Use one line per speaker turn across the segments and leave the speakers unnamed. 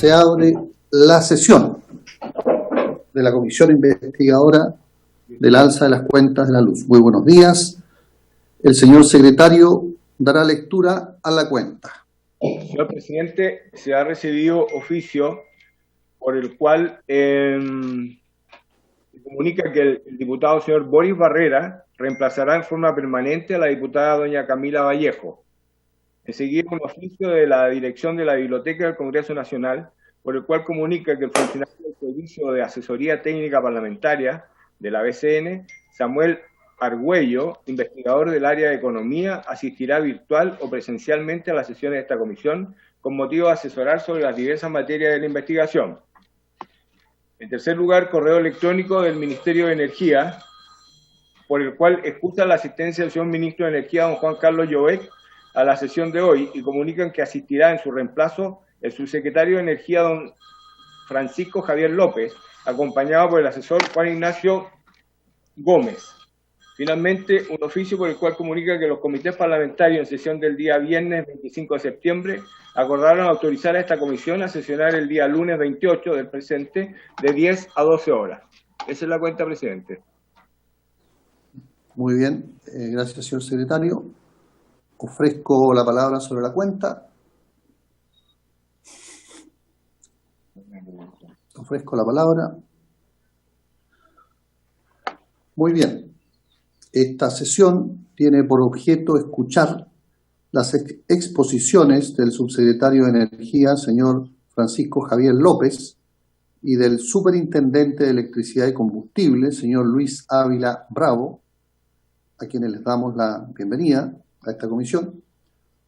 se abre la sesión de la Comisión Investigadora del Alza de las Cuentas de la Luz. Muy buenos días. El señor secretario dará lectura a la cuenta.
Señor presidente, se ha recibido oficio por el cual comunica que el diputado señor Boris Barrera reemplazará en forma permanente a la diputada doña Camila Vallejo. Enseguida, un oficio de la dirección de la Biblioteca del Congreso Nacional, por el cual comunica que el funcionario del Servicio de Asesoría Técnica Parlamentaria de la BCN, Samuel Argüello, investigador del área de Economía, asistirá virtual o presencialmente a las sesiones de esta comisión con motivo de asesorar sobre las diversas materias de la investigación. En tercer lugar, correo electrónico del Ministerio de Energía, por el cual excusa la asistencia del señor Ministro de Energía, don Juan Carlos Llobet, a la sesión de hoy, y comunican que asistirá en su reemplazo el subsecretario de Energía, don Francisco Javier López, acompañado por el asesor Juan Ignacio Gómez. Finalmente, un oficio por el cual comunica que los comités parlamentarios en sesión del día viernes 25 de septiembre acordaron autorizar a esta comisión a sesionar el día lunes 28 del presente de 10 a 12 horas. Esa es la cuenta, presidente.
Muy bien, gracias, señor secretario. Ofrezco la palabra sobre la cuenta. Ofrezco la palabra. Muy bien. Esta sesión tiene por objeto escuchar las exposiciones del subsecretario de Energía, señor Francisco Javier López, y del superintendente de Electricidad y Combustible, señor Luis Ávila Bravo, a quienes les damos la bienvenida a esta comisión,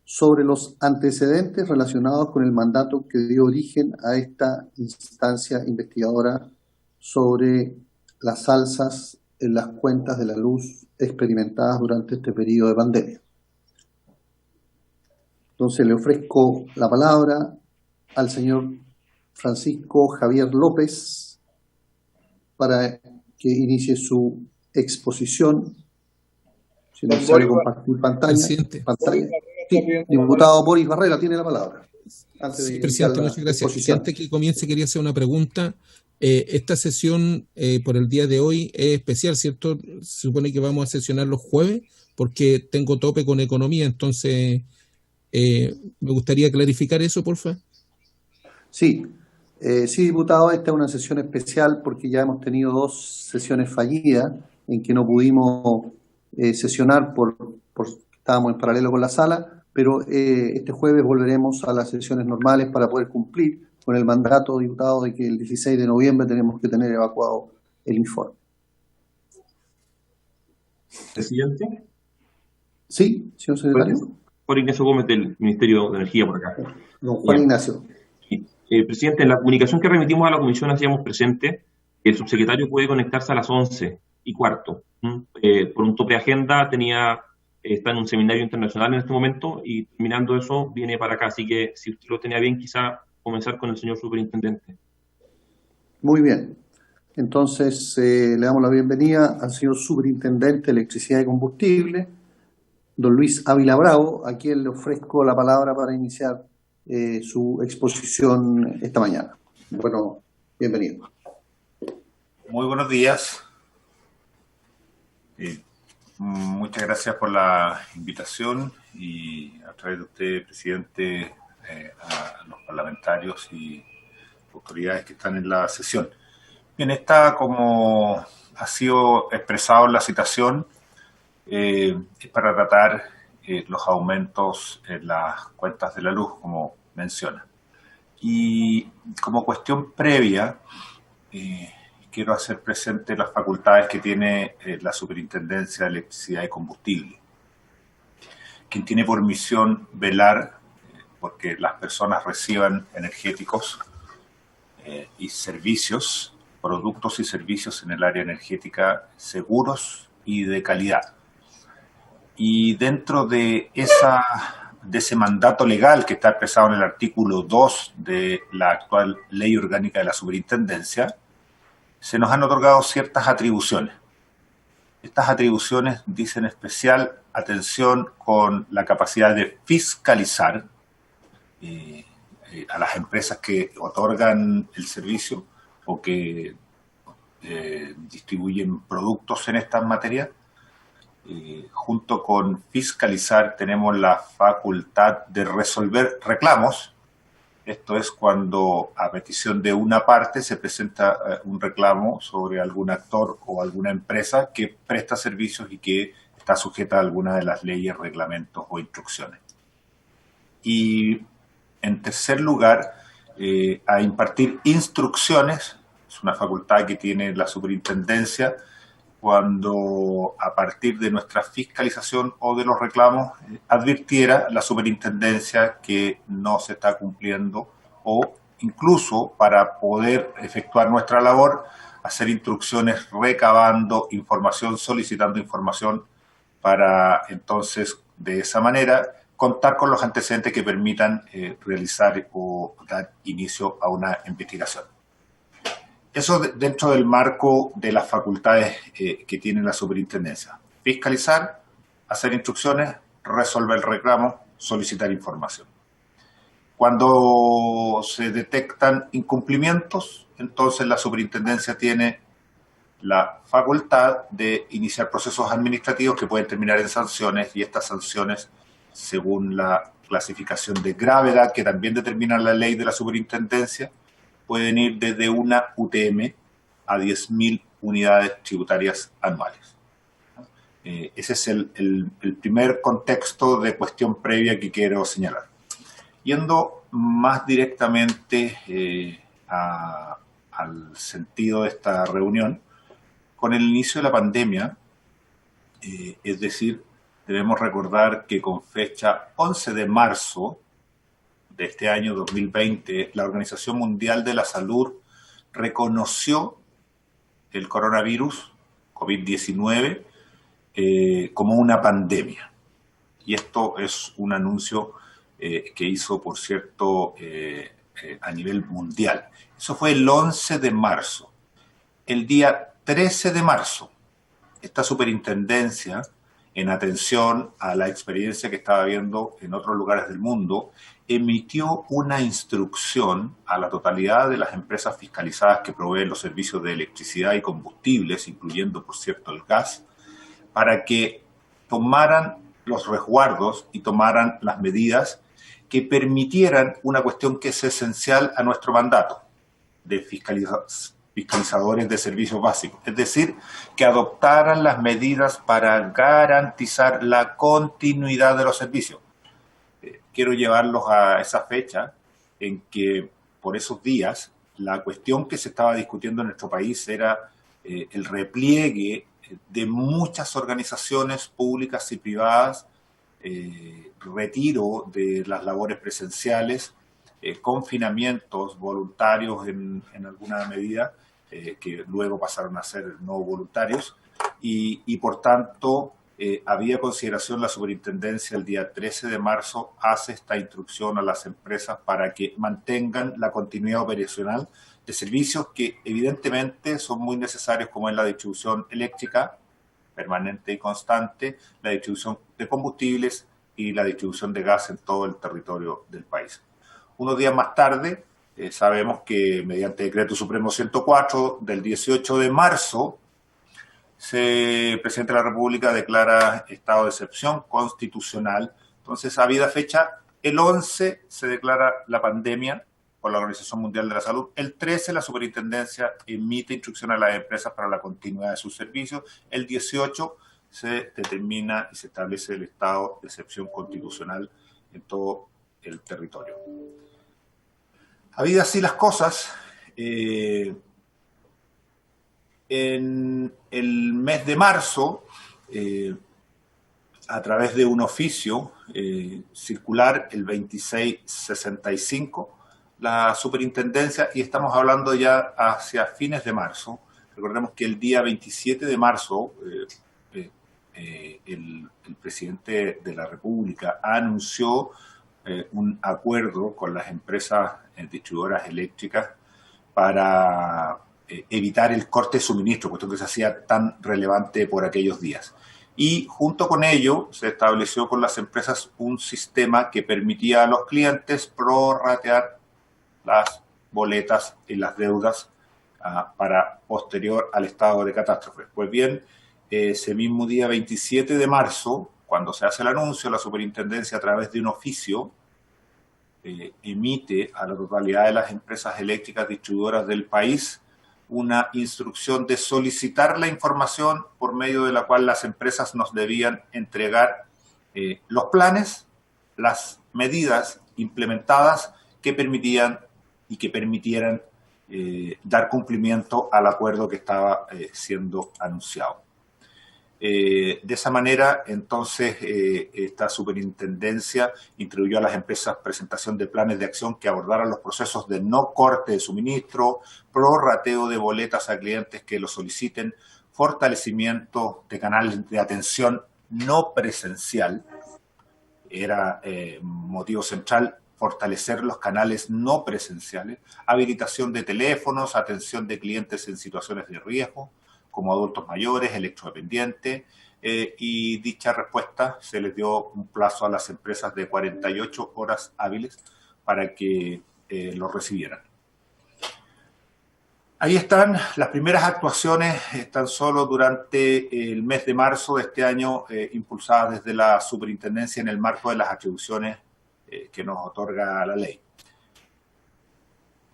sobre los antecedentes relacionados con el mandato que dio origen a esta instancia investigadora sobre las alzas en las cuentas de la luz experimentadas durante este periodo de pandemia. Entonces le ofrezco la palabra al señor Francisco Javier López para que inicie su exposición. Si es necesario compartir pantalla. Sí, diputado Boris Barrera tiene la palabra.
Sí, presidente, muchas gracias. Antes que comience, quería hacer una pregunta. Esta sesión por el día de hoy es especial, ¿cierto? Se supone que vamos a sesionar los jueves porque tengo tope con economía, entonces me gustaría clarificar eso, por favor.
Sí, diputado, esta es una sesión especial porque ya hemos tenido 2 sesiones fallidas en que no pudimos sesionar estábamos en paralelo con la sala, pero este jueves volveremos a las sesiones normales para poder cumplir con el mandato, diputado, de que el 16 de noviembre tenemos que tener evacuado el informe.
¿Presidente?
Sí, señor secretario.
Juan Ignacio Gómez, del Ministerio de Energía, por acá.
Don Juan Ignacio.
Presidente, en la comunicación que remitimos a la comisión hacíamos presente que el subsecretario puede conectarse a las 11:15. Por un tope de agenda está en un seminario internacional en este momento y terminando eso viene para acá. Así que si usted lo tenía bien, quizá comenzar con el señor superintendente.
Muy bien. Entonces le damos la bienvenida al señor superintendente de Electricidad y Combustible, don Luis Ávila Bravo, a quien le ofrezco la palabra para iniciar su exposición esta mañana. Bueno, bienvenido.
Muy buenos días. Muchas gracias por la invitación y a través de usted, presidente, a los parlamentarios y autoridades que están en la sesión. Bien, esta, como ha sido expresado en la citación, es para tratar los aumentos en las cuentas de la luz, como menciona. Y como cuestión previa, quiero hacer presente las facultades que tiene la Superintendencia de Electricidad y Combustible, quien tiene por misión velar porque las personas reciban energéticos y servicios, productos y servicios en el área energética seguros y de calidad. Y dentro de ese mandato legal que está expresado en el artículo 2 de la actual Ley Orgánica de la Superintendencia, se nos han otorgado ciertas atribuciones. Estas atribuciones dicen especial atención con la capacidad de fiscalizar a las empresas que otorgan el servicio o que distribuyen productos en estas materias. Junto con fiscalizar, tenemos la facultad de resolver reclamos. Esto es cuando a petición de una parte se presenta un reclamo sobre algún actor o alguna empresa que presta servicios y que está sujeta a alguna de las leyes, reglamentos o instrucciones. Y en tercer lugar, a impartir instrucciones. Es una facultad que tiene la superintendencia cuando a partir de nuestra fiscalización o de los reclamos advirtiera la superintendencia que no se está cumpliendo, o incluso para poder efectuar nuestra labor, hacer instrucciones recabando información, solicitando información para entonces de esa manera contar con los antecedentes que permitan realizar o dar inicio a una investigación. Eso dentro del marco de las facultades que tiene la superintendencia. Fiscalizar, hacer instrucciones, resolver reclamos, solicitar información. Cuando se detectan incumplimientos, entonces la superintendencia tiene la facultad de iniciar procesos administrativos que pueden terminar en sanciones, y estas sanciones, según la clasificación de gravedad que también determina la ley de la superintendencia, pueden ir desde una UTM a 10.000 unidades tributarias anuales. Ese es el primer contexto de cuestión previa que quiero señalar. Yendo más directamente al sentido de esta reunión, con el inicio de la pandemia, es decir, debemos recordar que con fecha 11 de marzo de este año 2020, la Organización Mundial de la Salud reconoció el coronavirus COVID-19 como una pandemia. Y esto es un anuncio que hizo, por cierto, a nivel mundial. Eso fue el 11 de marzo. El día 13 de marzo, esta superintendencia, en atención a la experiencia que estaba viendo en otros lugares del mundo, emitió una instrucción a la totalidad de las empresas fiscalizadas que proveen los servicios de electricidad y combustibles, incluyendo, por cierto, el gas, para que tomaran los resguardos y tomaran las medidas que permitieran una cuestión que es esencial a nuestro mandato de fiscalizadores de servicios básicos, es decir, que adoptaran las medidas para garantizar la continuidad de los servicios. Quiero llevarlos a esa fecha en que, por esos días, la cuestión que se estaba discutiendo en nuestro país era el repliegue de muchas organizaciones públicas y privadas, retiro de las labores presenciales, confinamientos voluntarios en alguna medida, que luego pasaron a ser no voluntarios, y por tanto había consideración. La superintendencia el día 13 de marzo hace esta instrucción a las empresas para que mantengan la continuidad operacional de servicios que evidentemente son muy necesarios, como es la distribución eléctrica permanente y constante, la distribución de combustibles y la distribución de gas en todo el territorio del país. Unos días más tarde, sabemos que mediante Decreto Supremo 104 del 18 de marzo, el Presidente de la República declara estado de excepción constitucional. Entonces, habida fecha, el 11 se declara la pandemia por la Organización Mundial de la Salud. El 13 la superintendencia emite instrucciones a las empresas para la continuidad de sus servicios. El 18 se determina y se establece el estado de excepción constitucional en todo el territorio. Habidas así las cosas, en el mes de marzo, a través de un oficio circular, el 2665, la superintendencia, y estamos hablando ya hacia fines de marzo, recordemos que el día 27 de marzo el presidente de la República anunció un acuerdo con las empresas distribuidoras eléctricas para evitar el corte de suministro, puesto que se hacía tan relevante por aquellos días. Y junto con ello se estableció con las empresas un sistema que permitía a los clientes prorratear las boletas y las deudas para posterior al estado de catástrofe. Pues bien, ese mismo día 27 de marzo, cuando se hace el anuncio, la superintendencia a través de un oficio emite a la totalidad de las empresas eléctricas distribuidoras del país una instrucción de solicitar la información por medio de la cual las empresas nos debían entregar los planes, las medidas implementadas que permitían y que permitieran dar cumplimiento al acuerdo que estaba siendo anunciado. De esa manera, entonces, esta superintendencia instruyó a las empresas presentación de planes de acción que abordaran los procesos de no corte de suministro, prorrateo de boletas a clientes que lo soliciten, fortalecimiento de canales de atención no presencial. Era motivo central fortalecer los canales no presenciales, habilitación de teléfonos, atención de clientes en situaciones de riesgo, como adultos mayores, electrodependientes, y dicha respuesta se les dio un plazo a las empresas de 48 horas hábiles para que lo recibieran. Ahí están las primeras actuaciones, tan solo durante el mes de marzo de este año, impulsadas desde la superintendencia en el marco de las atribuciones que nos otorga la ley.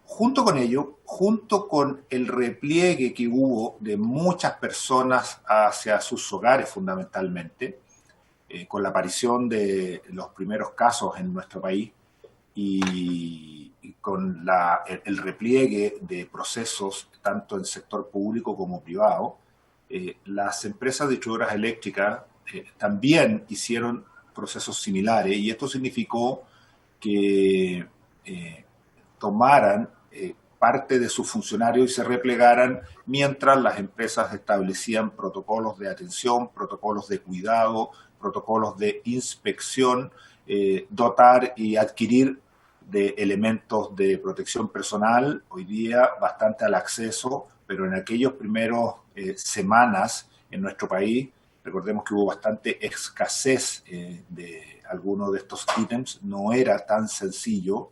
Junto con ello, junto con el repliegue que hubo de muchas personas hacia sus hogares fundamentalmente, con la aparición de los primeros casos en nuestro país y con el repliegue de procesos tanto en el sector público como privado, las empresas distribuidoras eléctricas también hicieron procesos similares y esto significó que tomaran parte de sus funcionarios y se replegaran mientras las empresas establecían protocolos de atención, protocolos de cuidado, protocolos de inspección, dotar y adquirir de elementos de protección personal, hoy día bastante al acceso, pero en aquellos primeros semanas en nuestro país, recordemos que hubo bastante escasez de algunos de estos ítems, no era tan sencillo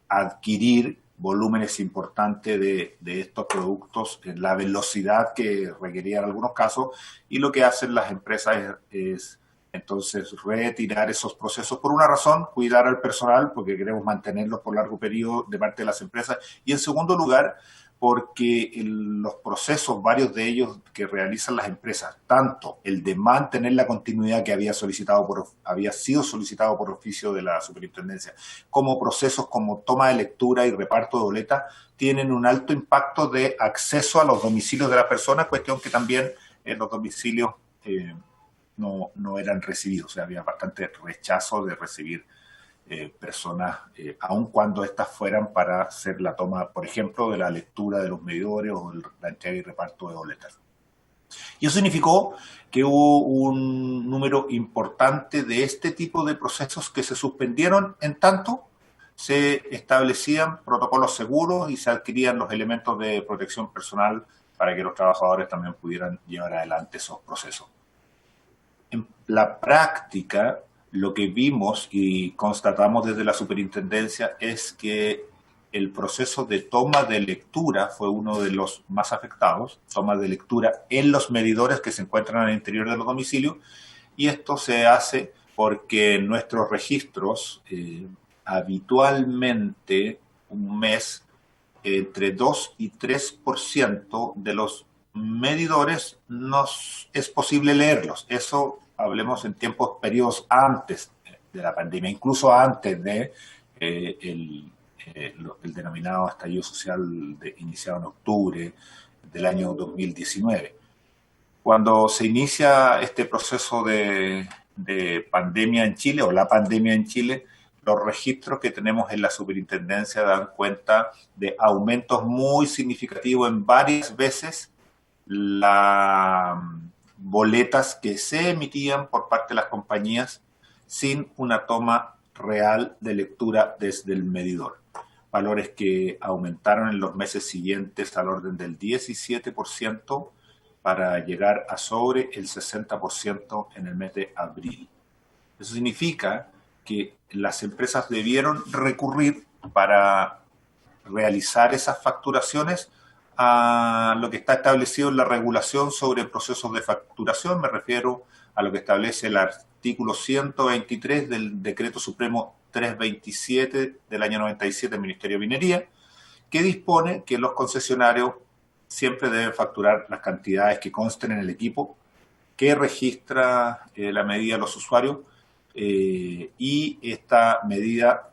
adquirir volúmenes importantes de estos productos en la velocidad que requerían algunos casos, y lo que hacen las empresas es entonces retirar esos procesos por una razón, cuidar al personal, porque queremos mantenerlos por largo periodo de parte de las empresas, y en segundo lugar, porque los procesos, varios de ellos que realizan las empresas, tanto el de mantener la continuidad que había sido solicitado por oficio de la superintendencia, como procesos como toma de lectura y reparto de boletas, tienen un alto impacto de acceso a los domicilios de las personas, cuestión que también en los domicilios no eran recibidos, o sea, había bastante rechazo de recibir personas, aun cuando estas fueran para hacer la toma, por ejemplo, de la lectura de los medidores o la entrega y reparto de boletas. Y eso significó que hubo un número importante de este tipo de procesos que se suspendieron en tanto se establecían protocolos seguros y se adquirían los elementos de protección personal para que los trabajadores también pudieran llevar adelante esos procesos. En la práctica, lo que vimos y constatamos desde la superintendencia es que el proceso de toma de lectura fue uno de los más afectados, toma de lectura en los medidores que se encuentran al interior de los domicilios, y esto se hace porque nuestros registros habitualmente un mes entre 2 y 3% de los medidores es posible leerlos. Eso hablemos en periodos antes de la pandemia, incluso antes de el denominado estallido social iniciado en octubre del año 2019. Cuando se inicia este proceso de pandemia en Chile, o la pandemia en Chile, los registros que tenemos en la superintendencia dan cuenta de aumentos muy significativos en varias veces las boletas que se emitían por parte de las compañías sin una toma real de lectura desde el medidor. Valores que aumentaron en los meses siguientes al orden del 17% para llegar a sobre el 60% en el mes de abril. Eso significa que las empresas debieron recurrir para realizar esas facturaciones a lo que está establecido en la regulación sobre procesos de facturación. Me refiero a lo que establece el artículo 123 del Decreto Supremo 327 del año 97 del Ministerio de Minería, que dispone que los concesionarios siempre deben facturar las cantidades que consten en el equipo que registra la medida de los usuarios, y esta medida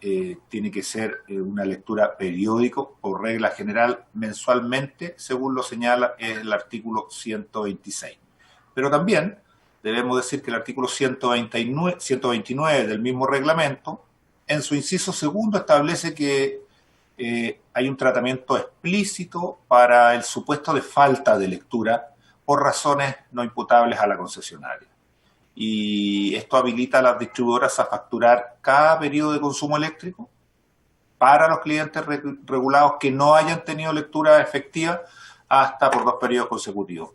tiene que ser una lectura periódico, por regla general mensualmente, según lo señala el artículo 126. Pero también debemos decir que el artículo 129 del mismo reglamento, en su inciso segundo, establece que hay un tratamiento explícito para el supuesto de falta de lectura por razones no imputables a la concesionaria. Y esto habilita a las distribuidoras a facturar cada periodo de consumo eléctrico para los clientes regulados que no hayan tenido lectura efectiva hasta por 2 periodos consecutivos,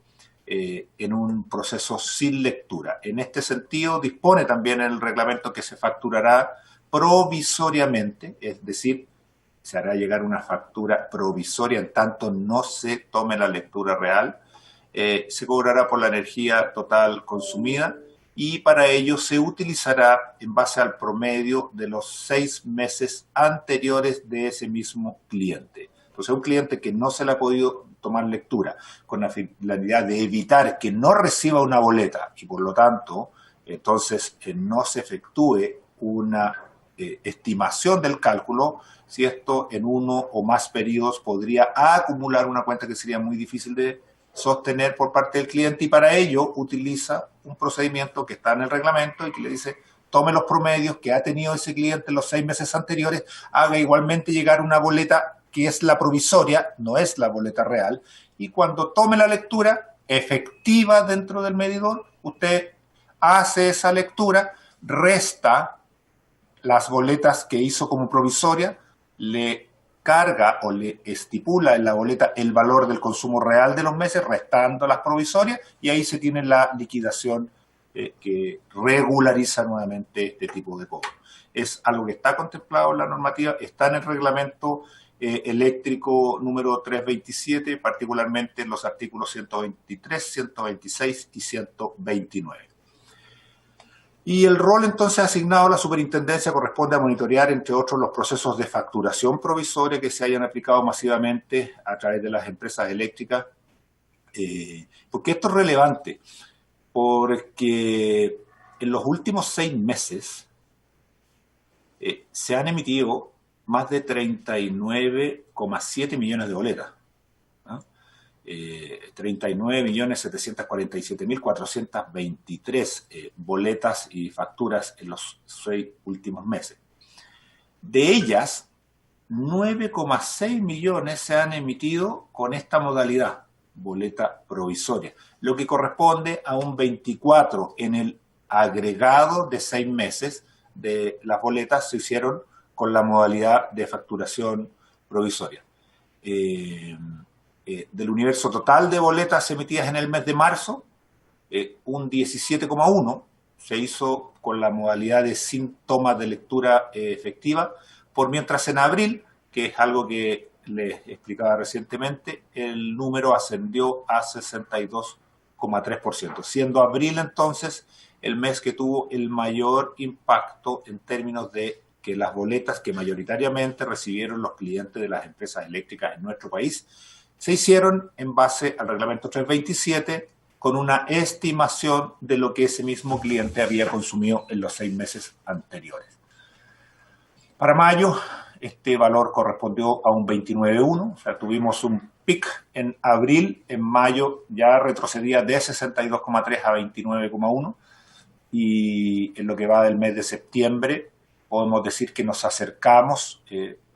en un proceso sin lectura. En este sentido, dispone también el reglamento que se facturará provisoriamente, es decir, se hará llegar una factura provisoria en tanto no se tome la lectura real, se cobrará por la energía total consumida, y para ello se utilizará en base al promedio de los 6 meses anteriores de ese mismo cliente. Entonces, un cliente que no se le ha podido tomar lectura con la finalidad de evitar que no reciba una boleta y por lo tanto, entonces no se efectúe una estimación del cálculo, si esto en uno o más periodos podría acumular una cuenta que sería muy difícil de sostener por parte del cliente, y para ello utiliza un procedimiento que está en el reglamento y que le dice: tome los promedios que ha tenido ese cliente en los 6 meses anteriores, haga igualmente llegar una boleta que es la provisoria, no es la boleta real, y cuando tome la lectura efectiva dentro del medidor, usted hace esa lectura, resta las boletas que hizo como provisoria, le carga o le estipula en la boleta el valor del consumo real de los meses, restando las provisorias, y ahí se tiene la liquidación que regulariza nuevamente este tipo de cobro. Es algo que está contemplado en la normativa, está en el reglamento eléctrico número 327, particularmente en los artículos 123, 126 y 129. Y el rol entonces asignado a la superintendencia corresponde a monitorear, entre otros, los procesos de facturación provisoria que se hayan aplicado masivamente a través de las empresas eléctricas. ¿Por qué esto es relevante? Porque en los últimos 6 meses se han emitido más de 39,7 millones de boletas. 39.747.423 boletas y facturas en los 6 últimos meses. De ellas, 9,6 millones se han emitido con esta modalidad, boleta provisoria, lo que corresponde a un 24 en el agregado de 6 meses de las boletas se hicieron con la modalidad de facturación provisoria. Del universo total de boletas emitidas en el mes de marzo, un 17,1 se hizo con la modalidad de sin toma de lectura efectiva, por mientras en abril, que es algo que les explicaba recientemente, el número ascendió a 62,3%, siendo abril entonces el mes que tuvo el mayor impacto en términos de que las boletas que mayoritariamente recibieron los clientes de las empresas eléctricas en nuestro país se hicieron en base al reglamento 327 con una estimación de lo que ese mismo cliente había consumido en los 6 meses anteriores. Para mayo, este valor correspondió a un 29,1, o sea, tuvimos un pic en abril, en mayo ya retrocedía de 62,3 a 29,1, y en lo que va del mes de septiembre podemos decir que nos acercamos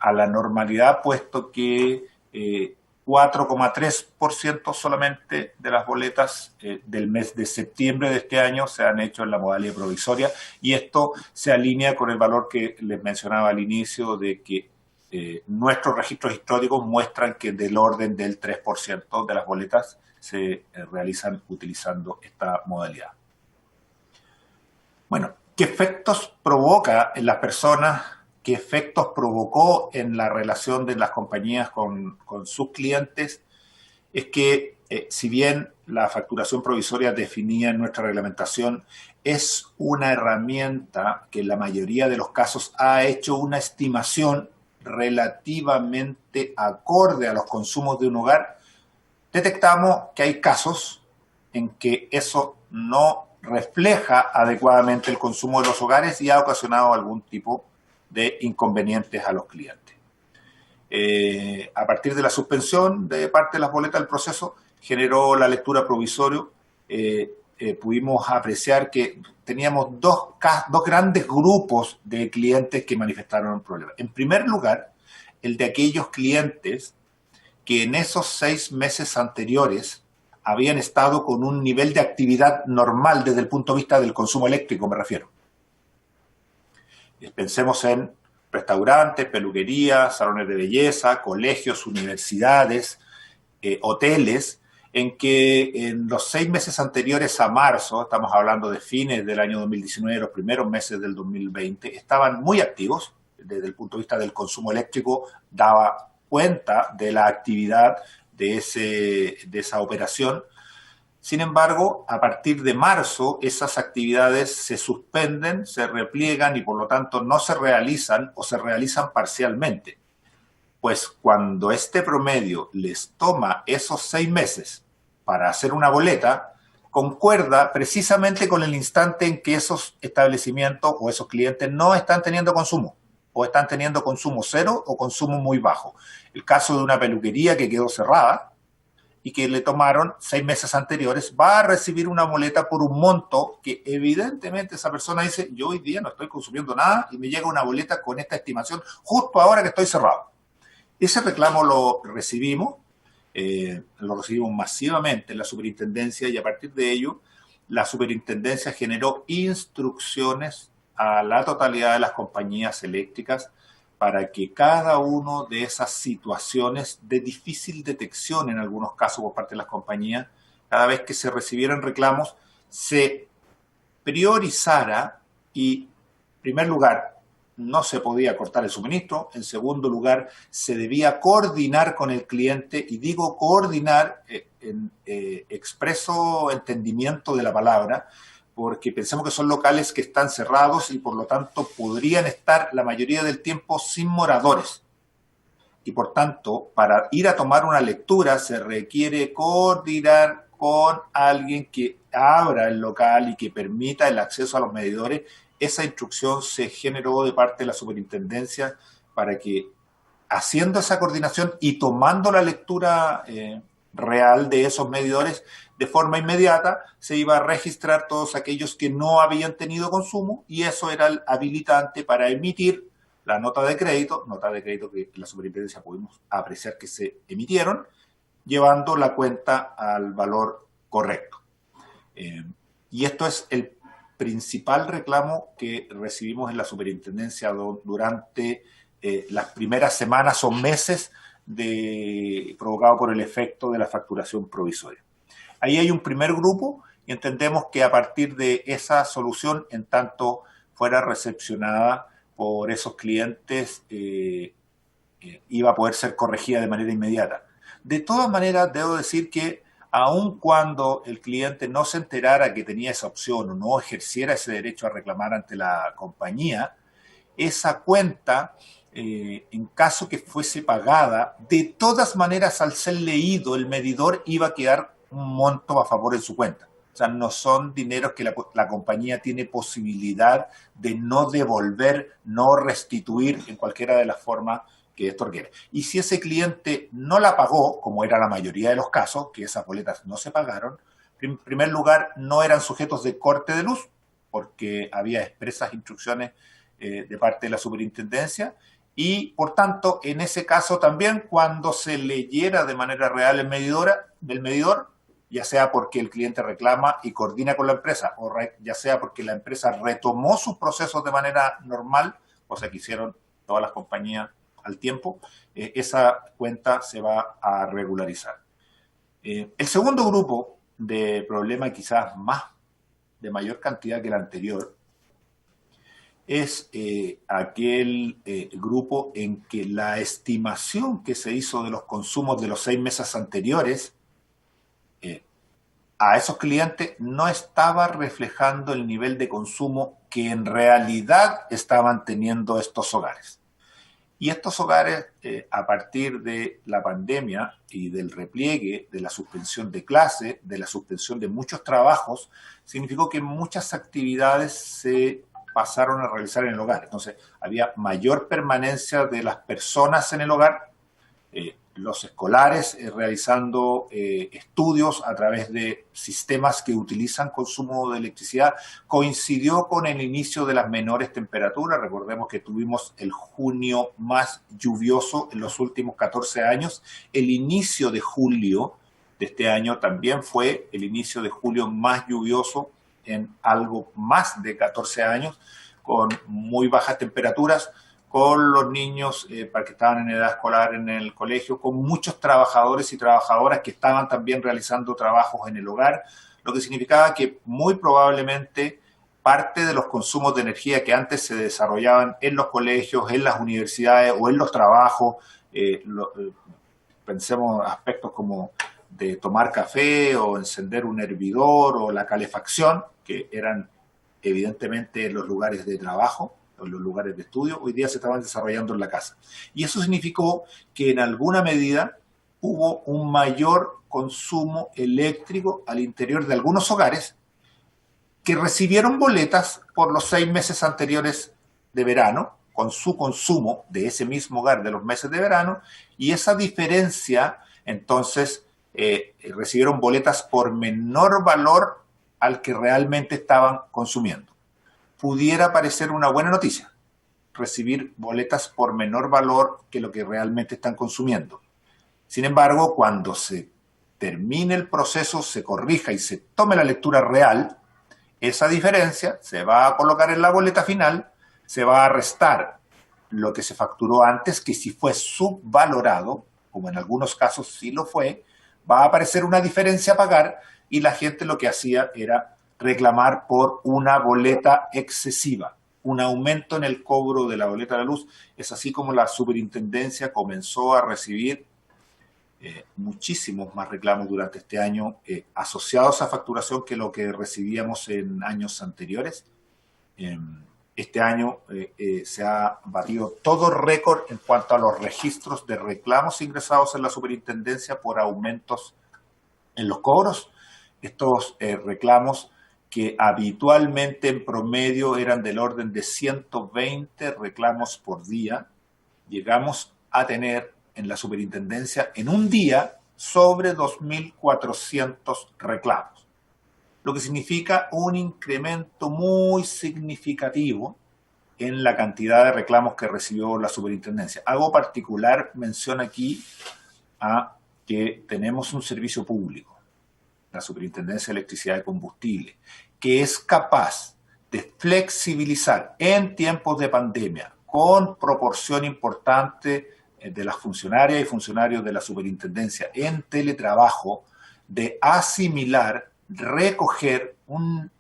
a la normalidad, puesto que 4,3% solamente de las boletas del mes de septiembre de este año se han hecho en la modalidad provisoria, y esto se alinea con el valor que les mencionaba al inicio de que nuestros registros históricos muestran que del orden del 3% de las boletas se realizan utilizando esta modalidad. Bueno, ¿qué efectos provoca en las personas qué efectos provocó en la relación de las compañías con sus clientes, es que si bien la facturación provisoria definida en nuestra reglamentación es una herramienta que en la mayoría de los casos ha hecho una estimación relativamente acorde a los consumos de un hogar, detectamos que hay casos en que eso no refleja adecuadamente el consumo de los hogares y ha ocasionado algún tipo de inconvenientes a los clientes. A partir de la suspensión de parte de las boletas del proceso, generó la lectura provisoria. Pudimos apreciar que teníamos dos grandes grupos de clientes que manifestaron un problema. En primer lugar, el de aquellos clientes que en esos 6 meses anteriores habían estado con un nivel de actividad normal desde el punto de vista del consumo eléctrico, me refiero. Pensemos en restaurantes, peluquerías, salones de belleza, colegios, universidades, hoteles, en que en los 6 meses anteriores a marzo, estamos hablando de fines del año 2019, los primeros meses del 2020, estaban muy activos desde el punto de vista del consumo eléctrico, daba cuenta de la actividad de esa operación. Sin embargo, a partir de marzo, esas actividades se suspenden, se repliegan y por lo tanto no se realizan o se realizan parcialmente. Pues cuando este promedio les toma esos 6 meses para hacer una boleta, concuerda precisamente con el instante en que esos establecimientos o esos clientes no están teniendo consumo, o están teniendo consumo cero o consumo muy bajo. El caso de una peluquería que quedó cerrada y que le tomaron 6 meses anteriores, va a recibir una boleta por un monto que evidentemente esa persona dice, yo hoy día no estoy consumiendo nada y me llega una boleta con esta estimación justo ahora que estoy cerrado. Ese reclamo lo recibimos masivamente en la superintendencia y a partir de ello la superintendencia generó instrucciones a la totalidad de las compañías eléctricas para que cada una de esas situaciones de difícil detección en algunos casos por parte de las compañías, cada vez que se recibieran reclamos, se priorizara y, en primer lugar, no se podía cortar el suministro. En segundo lugar, se debía coordinar con el cliente, y digo coordinar en expreso entendimiento de la palabra, porque pensemos que son locales que están cerrados y por lo tanto podrían estar la mayoría del tiempo sin moradores. Y por tanto, para ir a tomar una lectura se requiere coordinar con alguien que abra el local y que permita el acceso a los medidores. Esa instrucción se generó de parte de la superintendencia para que, haciendo esa coordinación y tomando la lectura real de esos medidores, de forma inmediata se iba a registrar todos aquellos que no habían tenido consumo y eso era el habilitante para emitir la nota de crédito que la superintendencia pudimos apreciar que se emitieron, llevando la cuenta al valor correcto. Y esto es el principal reclamo que recibimos en la superintendencia durante las primeras semanas o meses provocado por el efecto de la facturación provisoria. Ahí hay un primer grupo y entendemos que a partir de esa solución, en tanto fuera recepcionada por esos clientes, iba a poder ser corregida de manera inmediata. De todas maneras, debo decir que aun cuando el cliente no se enterara que tenía esa opción o no ejerciera ese derecho a reclamar ante la compañía, esa cuenta, en caso que fuese pagada, de todas maneras al ser leído el medidor iba a quedar un monto a favor de su cuenta. O sea, no son dineros que la compañía tiene posibilidad de no devolver, no restituir en cualquiera de las formas que esto requiere. Y si ese cliente no la pagó, como era la mayoría de los casos, que esas boletas no se pagaron, en primer lugar no eran sujetos de corte de luz, porque había expresas instrucciones de parte de la superintendencia, y por tanto, en ese caso también, cuando se leyera de manera real el medidor, ya sea porque el cliente reclama y coordina con la empresa, o ya sea porque la empresa retomó sus procesos de manera normal, cosa que hicieron todas las compañías al tiempo, esa cuenta se va a regularizar. El segundo grupo de problema, quizás más de mayor cantidad que el anterior, es aquel grupo en que la estimación que se hizo de los consumos de los 6 meses anteriores a esos clientes no estaba reflejando el nivel de consumo que en realidad estaban teniendo estos hogares. Y estos hogares, a partir de la pandemia y del repliegue, de la suspensión de clase, de la suspensión de muchos trabajos, significó que muchas actividades se pasaron a realizar en el hogar. Entonces, había mayor permanencia de las personas en el hogar, los escolares realizando estudios a través de sistemas que utilizan consumo de electricidad. Coincidió con el inicio de las menores temperaturas. Recordemos que tuvimos el junio más lluvioso en los últimos 14 años. El inicio de julio de este año también fue el inicio de julio más lluvioso en algo más de 14 años, con muy bajas temperaturas, con los niños para que estaban en edad escolar en el colegio, con muchos trabajadores y trabajadoras que estaban también realizando trabajos en el hogar, lo que significaba que muy probablemente parte de los consumos de energía que antes se desarrollaban en los colegios, en las universidades o en los trabajos, pensemos aspectos como de tomar café o encender un hervidor o la calefacción, que eran evidentemente en los lugares de trabajo, en los lugares de estudio, hoy día se estaban desarrollando en la casa. Y eso significó que en alguna medida hubo un mayor consumo eléctrico al interior de algunos hogares que recibieron boletas por los 6 meses anteriores de verano, con su consumo de ese mismo hogar de los meses de verano, y esa diferencia, entonces, recibieron boletas por menor valor al que realmente estaban consumiendo. Pudiera parecer una buena noticia recibir boletas por menor valor que lo que realmente están consumiendo. Sin embargo, cuando se termine el proceso, se corrija y se tome la lectura real, esa diferencia se va a colocar en la boleta final, se va a restar lo que se facturó antes, que si fue subvalorado, como en algunos casos sí lo fue, va a aparecer una diferencia a pagar y la gente lo que hacía era reclamar por una boleta excesiva, un aumento en el cobro de la boleta de la luz. Es así como la superintendencia comenzó a recibir muchísimos más reclamos durante este año asociados a facturación que lo que recibíamos en años anteriores. Este año se ha batido todo récord en cuanto a los registros de reclamos ingresados en la superintendencia por aumentos en los cobros. Estos reclamos que habitualmente en promedio eran del orden de 120 reclamos por día, llegamos a tener en la superintendencia en un día sobre 2.400 reclamos, lo que significa un incremento muy significativo en la cantidad de reclamos que recibió la superintendencia. Hago particular mención aquí a que tenemos un servicio público, la Superintendencia de Electricidad y Combustible, que es capaz de flexibilizar en tiempos de pandemia con proporción importante de las funcionarias y funcionarios de la superintendencia en teletrabajo, de asimilar, recoger un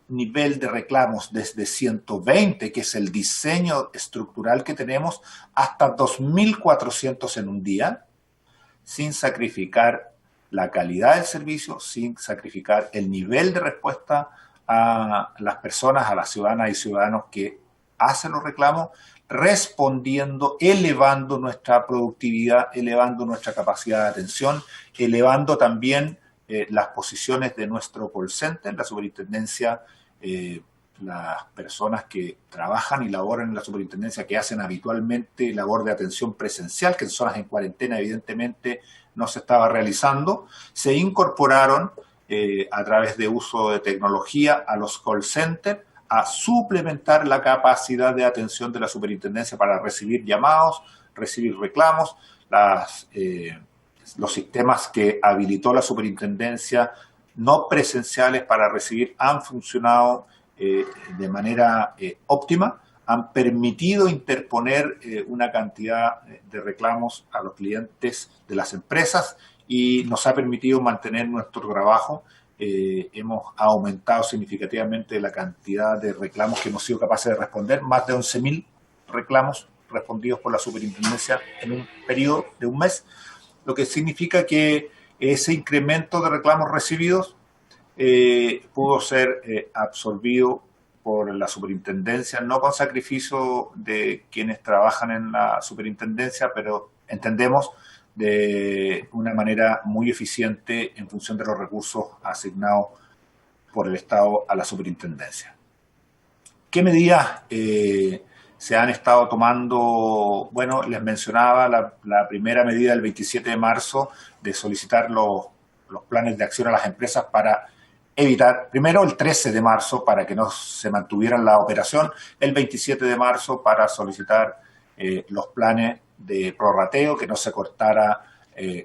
nivel de reclamos desde 120, que es el diseño estructural que tenemos, hasta 2.400 en un día, sin sacrificar la calidad del servicio, sin sacrificar el nivel de respuesta a las personas, a las ciudadanas y ciudadanos que hacen los reclamos, respondiendo, elevando nuestra productividad, elevando nuestra capacidad de atención, elevando también las posiciones de nuestro call center, la superintendencia, las personas que trabajan y laboran en la superintendencia, que hacen habitualmente labor de atención presencial, que en zonas en cuarentena evidentemente no se estaba realizando, se incorporaron a través de uso de tecnología a los call centers a suplementar la capacidad de atención de la superintendencia para recibir llamados, recibir reclamos. Los sistemas que habilitó la superintendencia no presenciales para recibir han funcionado de manera óptima, han permitido interponer una cantidad de reclamos a los clientes de las empresas y nos ha permitido mantener nuestro trabajo hemos aumentado significativamente la cantidad de reclamos que hemos sido capaces de responder, más de 11.000 reclamos respondidos por la superintendencia en un periodo de un mes, lo que significa que ese incremento de reclamos recibidos pudo ser absorbido por la superintendencia, no con sacrificio de quienes trabajan en la superintendencia, pero entendemos de una manera muy eficiente en función de los recursos asignados por el Estado a la superintendencia. ¿Qué medidas se han estado tomando? Bueno, les mencionaba la primera medida del 27 de marzo de solicitar los planes de acción a las empresas para evitar, primero el 13 de marzo para que no se mantuvieran la operación, el 27 de marzo para solicitar los planes de prorrateo, que no se cortara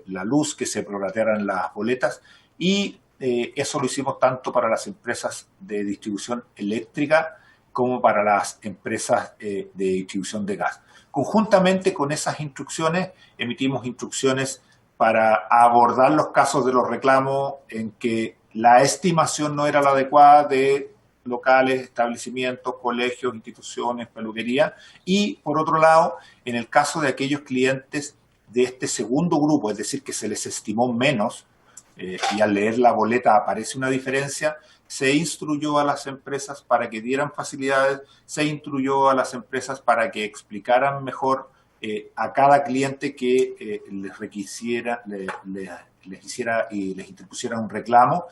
la luz, que se prorratearan las boletas, y eso lo hicimos tanto para las empresas de distribución eléctrica como para las empresas de distribución de gas. Conjuntamente con esas instrucciones, emitimos instrucciones para abordar los casos de los reclamos en que la estimación no era la adecuada de locales, establecimientos, colegios, instituciones, peluquería, y por otro lado, en el caso de aquellos clientes de este segundo grupo, es decir, que se les estimó menos, y al leer la boleta aparece una diferencia, se instruyó a las empresas para que dieran facilidades, se instruyó a las empresas para que explicaran mejor a cada cliente que les requisiera, les hiciera y les interpusiera un reclamo.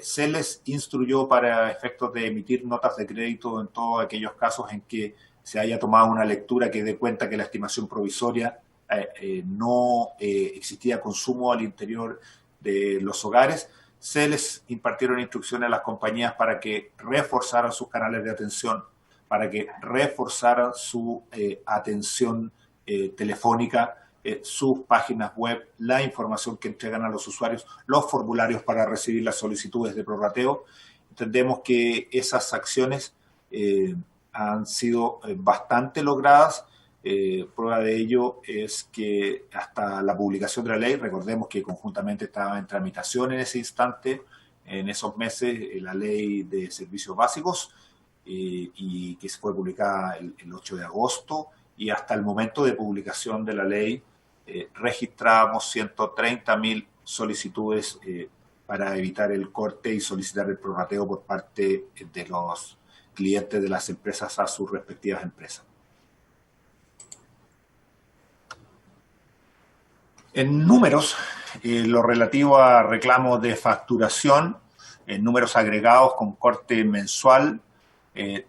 Se les instruyó para efectos de emitir notas de crédito en todos aquellos casos en que se haya tomado una lectura que dé cuenta que la estimación provisoria no existía consumo al interior de los hogares. Se les impartieron instrucciones a las compañías para que reforzaran sus canales de atención, para que reforzaran su atención telefónica, sus páginas web, la información que entregan a los usuarios, los formularios para recibir las solicitudes de prorrateo. Entendemos que esas acciones han sido bastante logradas. Prueba de ello es que hasta la publicación de la ley, recordemos que conjuntamente estaba en tramitación en ese instante, en esos meses, la ley de servicios básicos, y que fue publicada el 8 de agosto, y hasta el momento de publicación de la ley registramos 130.000 solicitudes para evitar el corte y solicitar el prorrateo por parte de los clientes de las empresas a sus respectivas empresas. En números, lo relativo a reclamos de facturación, en números agregados con corte mensual,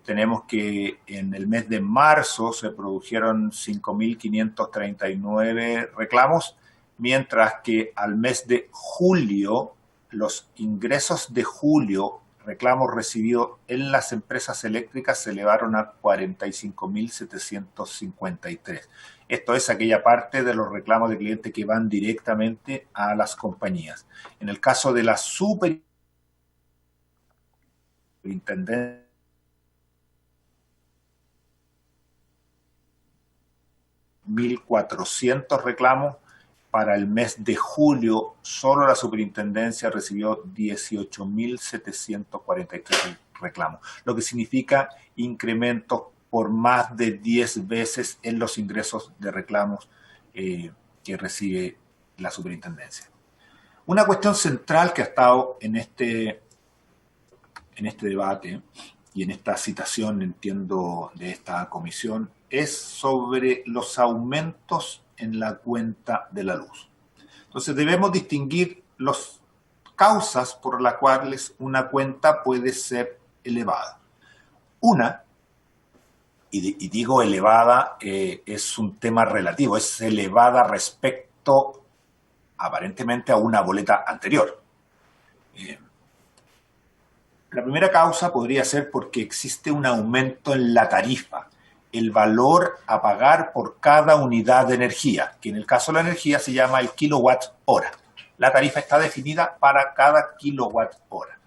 tenemos que en el mes de marzo se produjeron 5.539 reclamos, mientras que al mes de julio, los ingresos de julio, reclamos recibidos en las empresas eléctricas se elevaron a 45.753. Esto es aquella parte de los reclamos de clientes que van directamente a las compañías. En el caso de la superintendencia, 1.400 reclamos. Para el mes de julio, solo la superintendencia recibió 18.743 reclamos, lo que significa incrementos por más de 10 veces en los ingresos de reclamos que recibe la superintendencia. Una cuestión central que ha estado en este debate y en esta citación, entiendo, de esta comisión, es sobre los aumentos en la cuenta de la luz. Entonces debemos distinguir las causas por las cuales una cuenta puede ser elevada. Una, y digo elevada, es un tema relativo, es elevada respecto aparentemente a una boleta anterior. La primera causa podría ser porque existe un aumento en la tarifa, el valor a pagar por cada unidad de energía, que en el caso de la energía se llama el kilowatt hora. La tarifa está definida para cada kilowatt hora.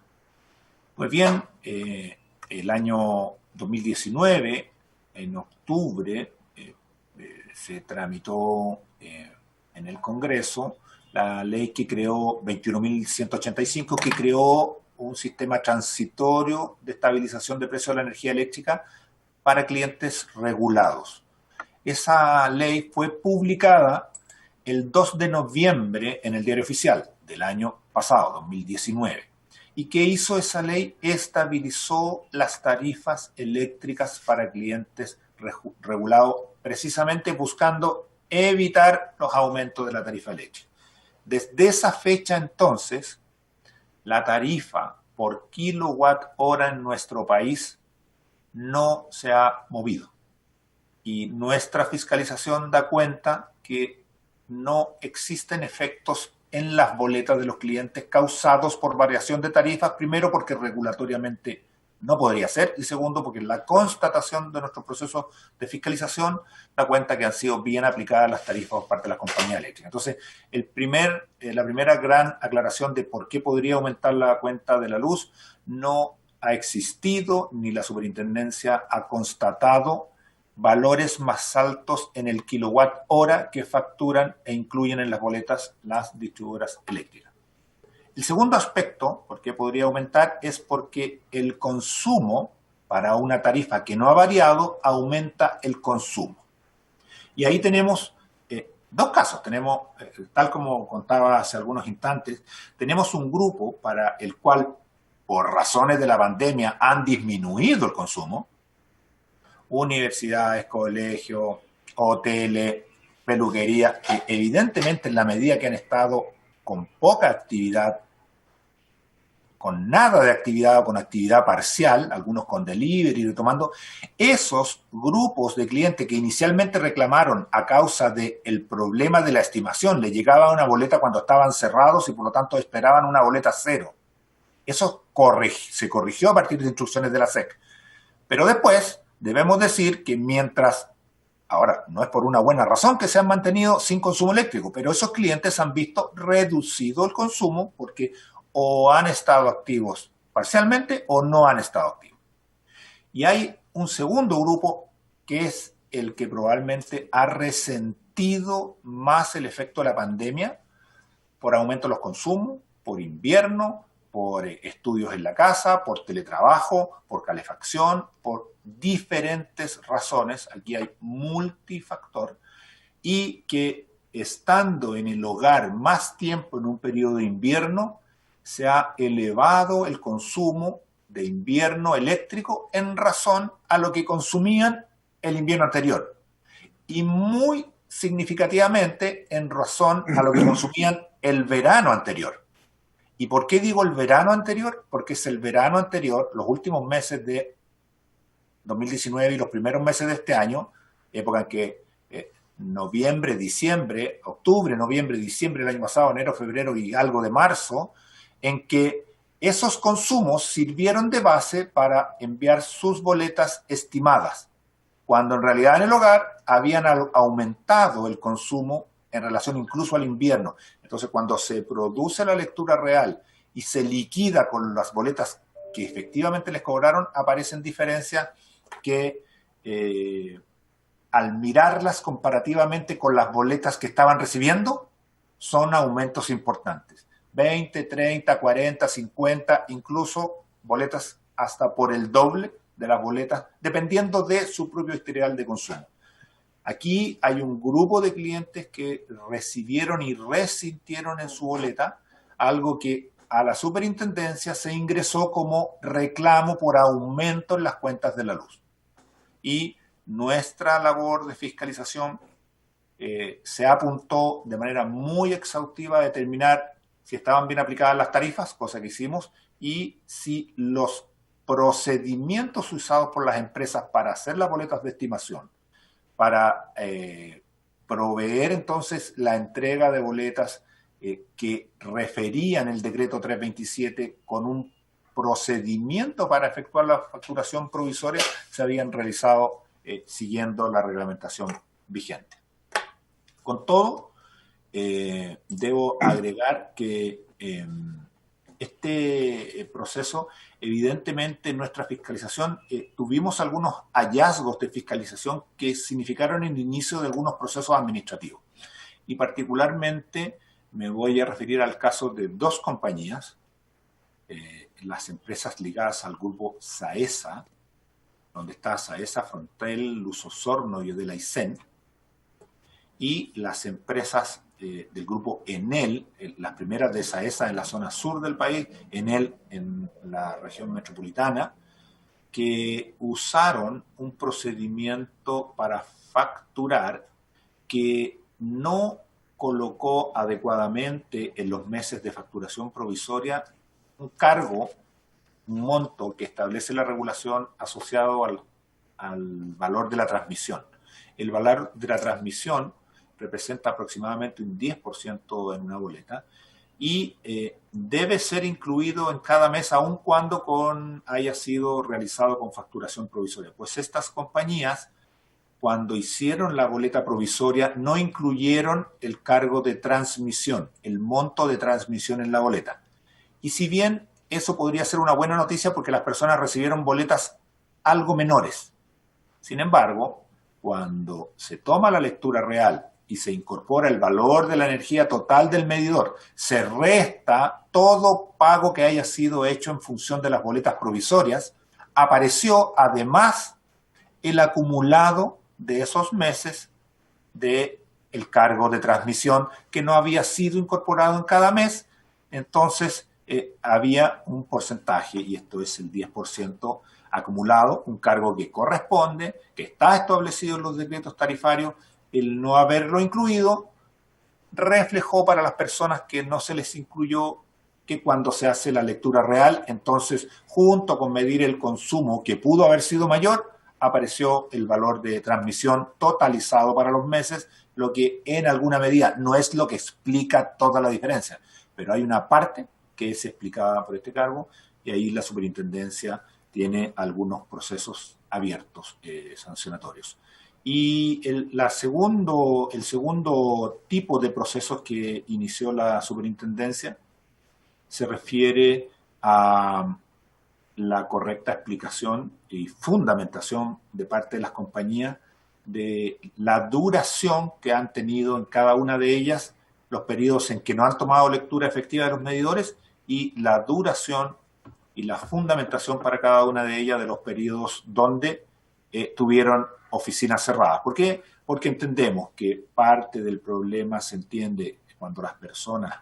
Pues bien, el año 2019, en octubre, se tramitó en el Congreso la ley que creó 21.185, que creó un sistema transitorio de estabilización de precios de la energía eléctrica para clientes regulados. Esa ley fue publicada el 2 de noviembre en el Diario Oficial del año pasado, 2019. ¿Y qué hizo esa ley? Estabilizó las tarifas eléctricas para clientes regulados, precisamente buscando evitar los aumentos de la tarifa eléctrica. Desde esa fecha entonces, la tarifa por kilowatt hora en nuestro país no se ha movido. Y nuestra fiscalización da cuenta que no existen efectos en las boletas de los clientes causados por variación de tarifas, primero porque regulatoriamente no podría ser, y segundo porque la constatación de nuestro proceso de fiscalización da cuenta que han sido bien aplicadas las tarifas por parte de las compañías eléctricas. Entonces, la primera gran aclaración de por qué podría aumentar la cuenta de la luz no ha existido, ni la superintendencia ha constatado valores más altos en el kilowatt hora que facturan e incluyen en las boletas las distribuidoras eléctricas. El segundo aspecto, por qué podría aumentar, es porque el consumo para una tarifa que no ha variado, aumenta el consumo. Y ahí tenemos dos casos. Tenemos, tal como contaba hace algunos instantes, tenemos un grupo para el cual, por razones de la pandemia, han disminuido el consumo. Universidades, colegios, hoteles, peluquerías, que evidentemente en la medida que han estado con poca actividad, con nada de actividad o con actividad parcial, algunos con delivery, retomando, esos grupos de clientes que inicialmente reclamaron a causa del problema de la estimación, le llegaba una boleta cuando estaban cerrados y por lo tanto esperaban una boleta cero. Eso se corrigió a partir de instrucciones de la SEC. Pero después debemos decir que mientras, ahora no es por una buena razón que se han mantenido sin consumo eléctrico, pero esos clientes han visto reducido el consumo porque o han estado activos parcialmente o no han estado activos. Y hay un segundo grupo que es el que probablemente ha resentido más el efecto de la pandemia por aumento de los consumos, por invierno, por estudios en la casa, por teletrabajo, por calefacción, por diferentes razones. Aquí hay multifactor y que estando en el hogar más tiempo en un periodo de invierno, se ha elevado el consumo de invierno eléctrico en razón a lo que consumían el invierno anterior. Y muy significativamente en razón a lo que consumían el verano anterior. ¿Y por qué digo el verano anterior? Porque es el verano anterior, los últimos meses de 2019 y los primeros meses de este año, época en que noviembre, diciembre, octubre, noviembre, diciembre del año pasado, enero, febrero y algo de marzo, en que esos consumos sirvieron de base para enviar sus boletas estimadas, cuando en realidad en el hogar habían aumentado el consumo en relación incluso al invierno. Entonces, cuando se produce la lectura real y se liquida con las boletas que efectivamente les cobraron, aparecen diferencias que al mirarlas comparativamente con las boletas que estaban recibiendo, son aumentos importantes. 20, 30, 40, 50, incluso boletas hasta por el doble de las boletas, dependiendo de su propio historial de consumo. Aquí hay un grupo de clientes que recibieron y resintieron en su boleta algo que a la superintendencia se ingresó como reclamo por aumento en las cuentas de la luz. Y nuestra labor de fiscalización se apuntó de manera muy exhaustiva a determinar si estaban bien aplicadas las tarifas, cosa que hicimos, y si los procedimientos usados por las empresas para hacer las boletas de estimación, para proveer entonces la entrega de boletas que referían el decreto 327 con un procedimiento para efectuar la facturación provisoria, se habían realizado siguiendo la reglamentación vigente. Con todo, debo agregar que este proceso, evidentemente en nuestra fiscalización, tuvimos algunos hallazgos de fiscalización que significaron el inicio de algunos procesos administrativos. Y particularmente me voy a referir al caso de dos compañías, las empresas ligadas al grupo SAESA, donde está SAESA, Frontel, Lusosorno y de la ICEN, y las empresas del grupo Enel, las primeras de SAESA en la zona sur del país, Enel en la región metropolitana, que usaron un procedimiento para facturar que no colocó adecuadamente en los meses de facturación provisoria un cargo, un monto que establece la regulación asociado al valor de la transmisión. El valor de la transmisión representa aproximadamente un 10% en una boleta y debe ser incluido en cada mes aun cuando haya sido realizado con facturación provisoria. Pues estas compañías, cuando hicieron la boleta provisoria, no incluyeron el cargo de transmisión, el monto de transmisión en la boleta. Y si bien eso podría ser una buena noticia porque las personas recibieron boletas algo menores, sin embargo, cuando se toma la lectura real y se incorpora el valor de la energía total del medidor, se resta todo pago que haya sido hecho en función de las boletas provisorias, apareció además el acumulado de esos meses del cargo de transmisión que no había sido incorporado en cada mes. Entonces había un porcentaje, y esto es el 10% acumulado, un cargo que corresponde, que está establecido en los decretos tarifarios. El no haberlo incluido reflejó para las personas que no se les incluyó que cuando se hace la lectura real, entonces junto con medir el consumo que pudo haber sido mayor, apareció el valor de transmisión totalizado para los meses, lo que en alguna medida no es lo que explica toda la diferencia, pero hay una parte que es explicada por este cargo y ahí la superintendencia tiene algunos procesos abiertos sancionatorios. Y el segundo tipo de procesos que inició la superintendencia se refiere a la correcta explicación y fundamentación de parte de las compañías de la duración que han tenido en cada una de ellas los periodos en que no han tomado lectura efectiva de los medidores y la duración y la fundamentación para cada una de ellas de los periodos donde tuvieron oficinas cerradas. ¿Por qué? Porque entendemos que parte del problema se entiende cuando las personas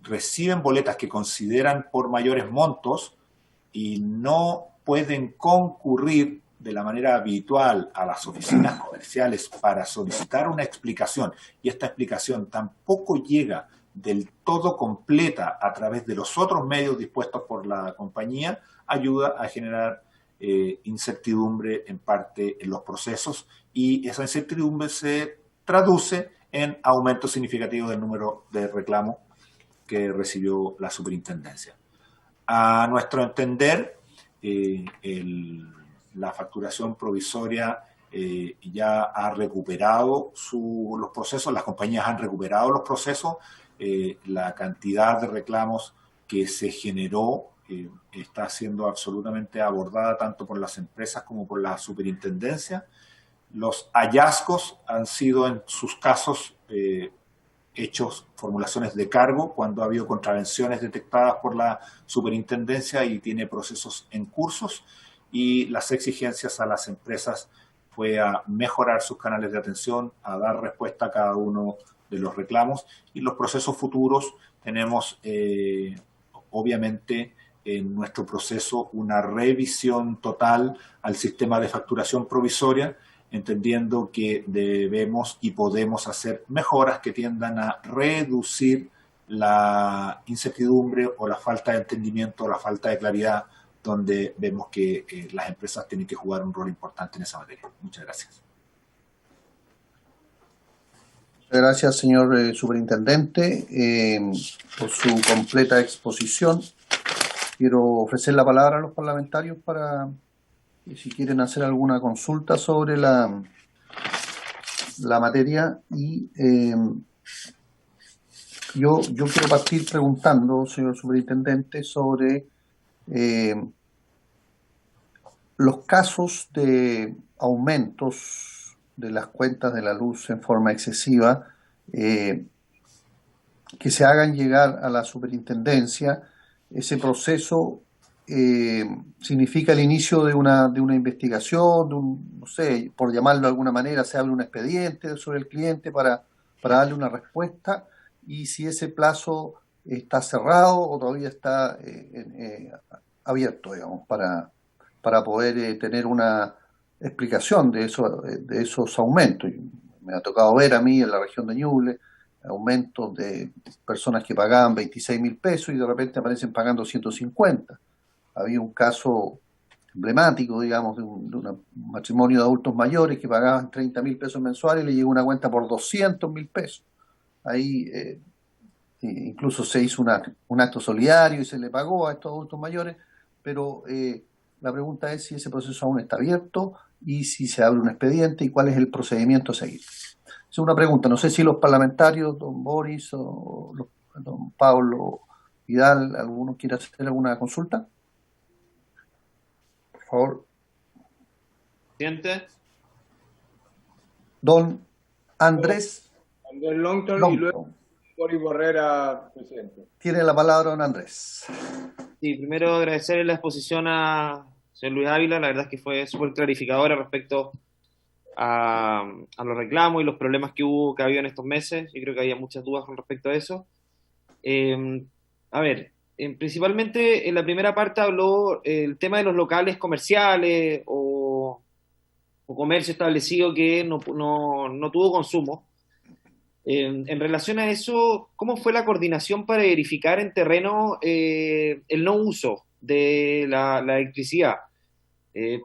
reciben boletas que consideran por mayores montos y no pueden concurrir de la manera habitual a las oficinas comerciales para solicitar una explicación y esta explicación tampoco llega del todo completa a través de los otros medios dispuestos por la compañía, ayuda a generar incertidumbre en parte en los procesos y esa incertidumbre se traduce en aumento significativo del número de reclamos que recibió la superintendencia. A nuestro entender, la facturación provisoria ya ha recuperado los procesos, las compañías han recuperado los procesos, la cantidad de reclamos que se generó está siendo absolutamente abordada tanto por las empresas como por la superintendencia. Los hallazgos han sido en sus casos hechos formulaciones de cargo cuando ha habido contravenciones detectadas por la superintendencia y tiene procesos en cursos y las exigencias a las empresas fue a mejorar sus canales de atención, a dar respuesta a cada uno de los reclamos y los procesos futuros tenemos obviamente en nuestro proceso una revisión total al sistema de facturación provisoria, entendiendo que debemos y podemos hacer mejoras que tiendan a reducir la incertidumbre o la falta de entendimiento o la falta de claridad, donde vemos que las empresas tienen que jugar un rol importante en esa materia. Muchas gracias.
Muchas gracias, señor superintendente, por su completa exposición. Quiero ofrecer la palabra a los parlamentarios para si quieren hacer alguna consulta sobre la materia y yo quiero partir preguntando, señor superintendente, sobre los casos de aumentos de las cuentas de la luz en forma excesiva. que se hagan llegar a la superintendencia. Ese proceso significa el inicio de una investigación, no sé, por llamarlo de alguna manera, se abre un expediente sobre el cliente para darle una respuesta, y si ese plazo está cerrado o todavía está abierto, digamos, para poder tener una explicación de esos aumentos. Me ha tocado ver a mí en la región de Ñuble aumentos de personas que pagaban 26.000 pesos y de repente aparecen pagando 150. Había un caso emblemático, digamos, de un matrimonio de adultos mayores que pagaban 30.000 pesos mensuales y le llegó una cuenta por 200.000 pesos. Ahí incluso se hizo un acto solidario y se le pagó a estos adultos mayores, pero la pregunta es si ese proceso aún está abierto y si se abre un expediente y cuál es el procedimiento a seguir. Es una pregunta, no sé si los parlamentarios, don Boris o don Pablo Vidal, ¿alguno quiere hacer alguna consulta? Por favor.
Presidente.
Don Andrés
Longton. Y luego Boris Barrera, presidente.
Tiene la palabra don Andrés.
Sí, primero agradecerle la exposición a señor Luis Ávila, la verdad es que fue súper clarificadora respecto a los reclamos y los problemas que había en estos meses. Yo creo que había muchas dudas con respecto a eso. Principalmente en la primera parte habló el tema de los locales comerciales o comercio establecido que no tuvo consumo. En relación a eso, ¿cómo fue la coordinación para verificar en terreno el no uso de la electricidad?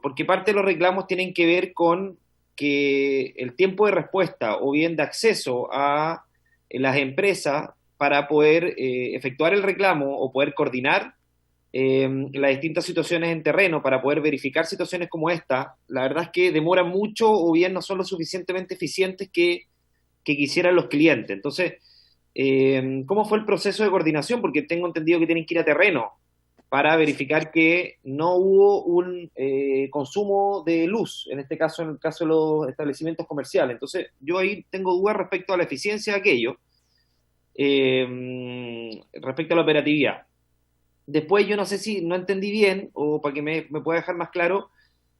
Porque parte de los reclamos tienen que ver con que el tiempo de respuesta o bien de acceso a las empresas para poder efectuar el reclamo o poder coordinar las distintas situaciones en terreno para poder verificar situaciones como esta, la verdad es que demoran mucho o bien no son lo suficientemente eficientes que quisieran los clientes. Entonces, ¿cómo fue el proceso de coordinación? Porque tengo entendido que tienen que ir a terreno para verificar que no hubo un consumo de luz, en este caso, en el caso de los establecimientos comerciales. Entonces, yo ahí tengo dudas respecto a la eficiencia de aquello, respecto a la operatividad. Después, yo no sé si no entendí bien, o para que me pueda dejar más claro,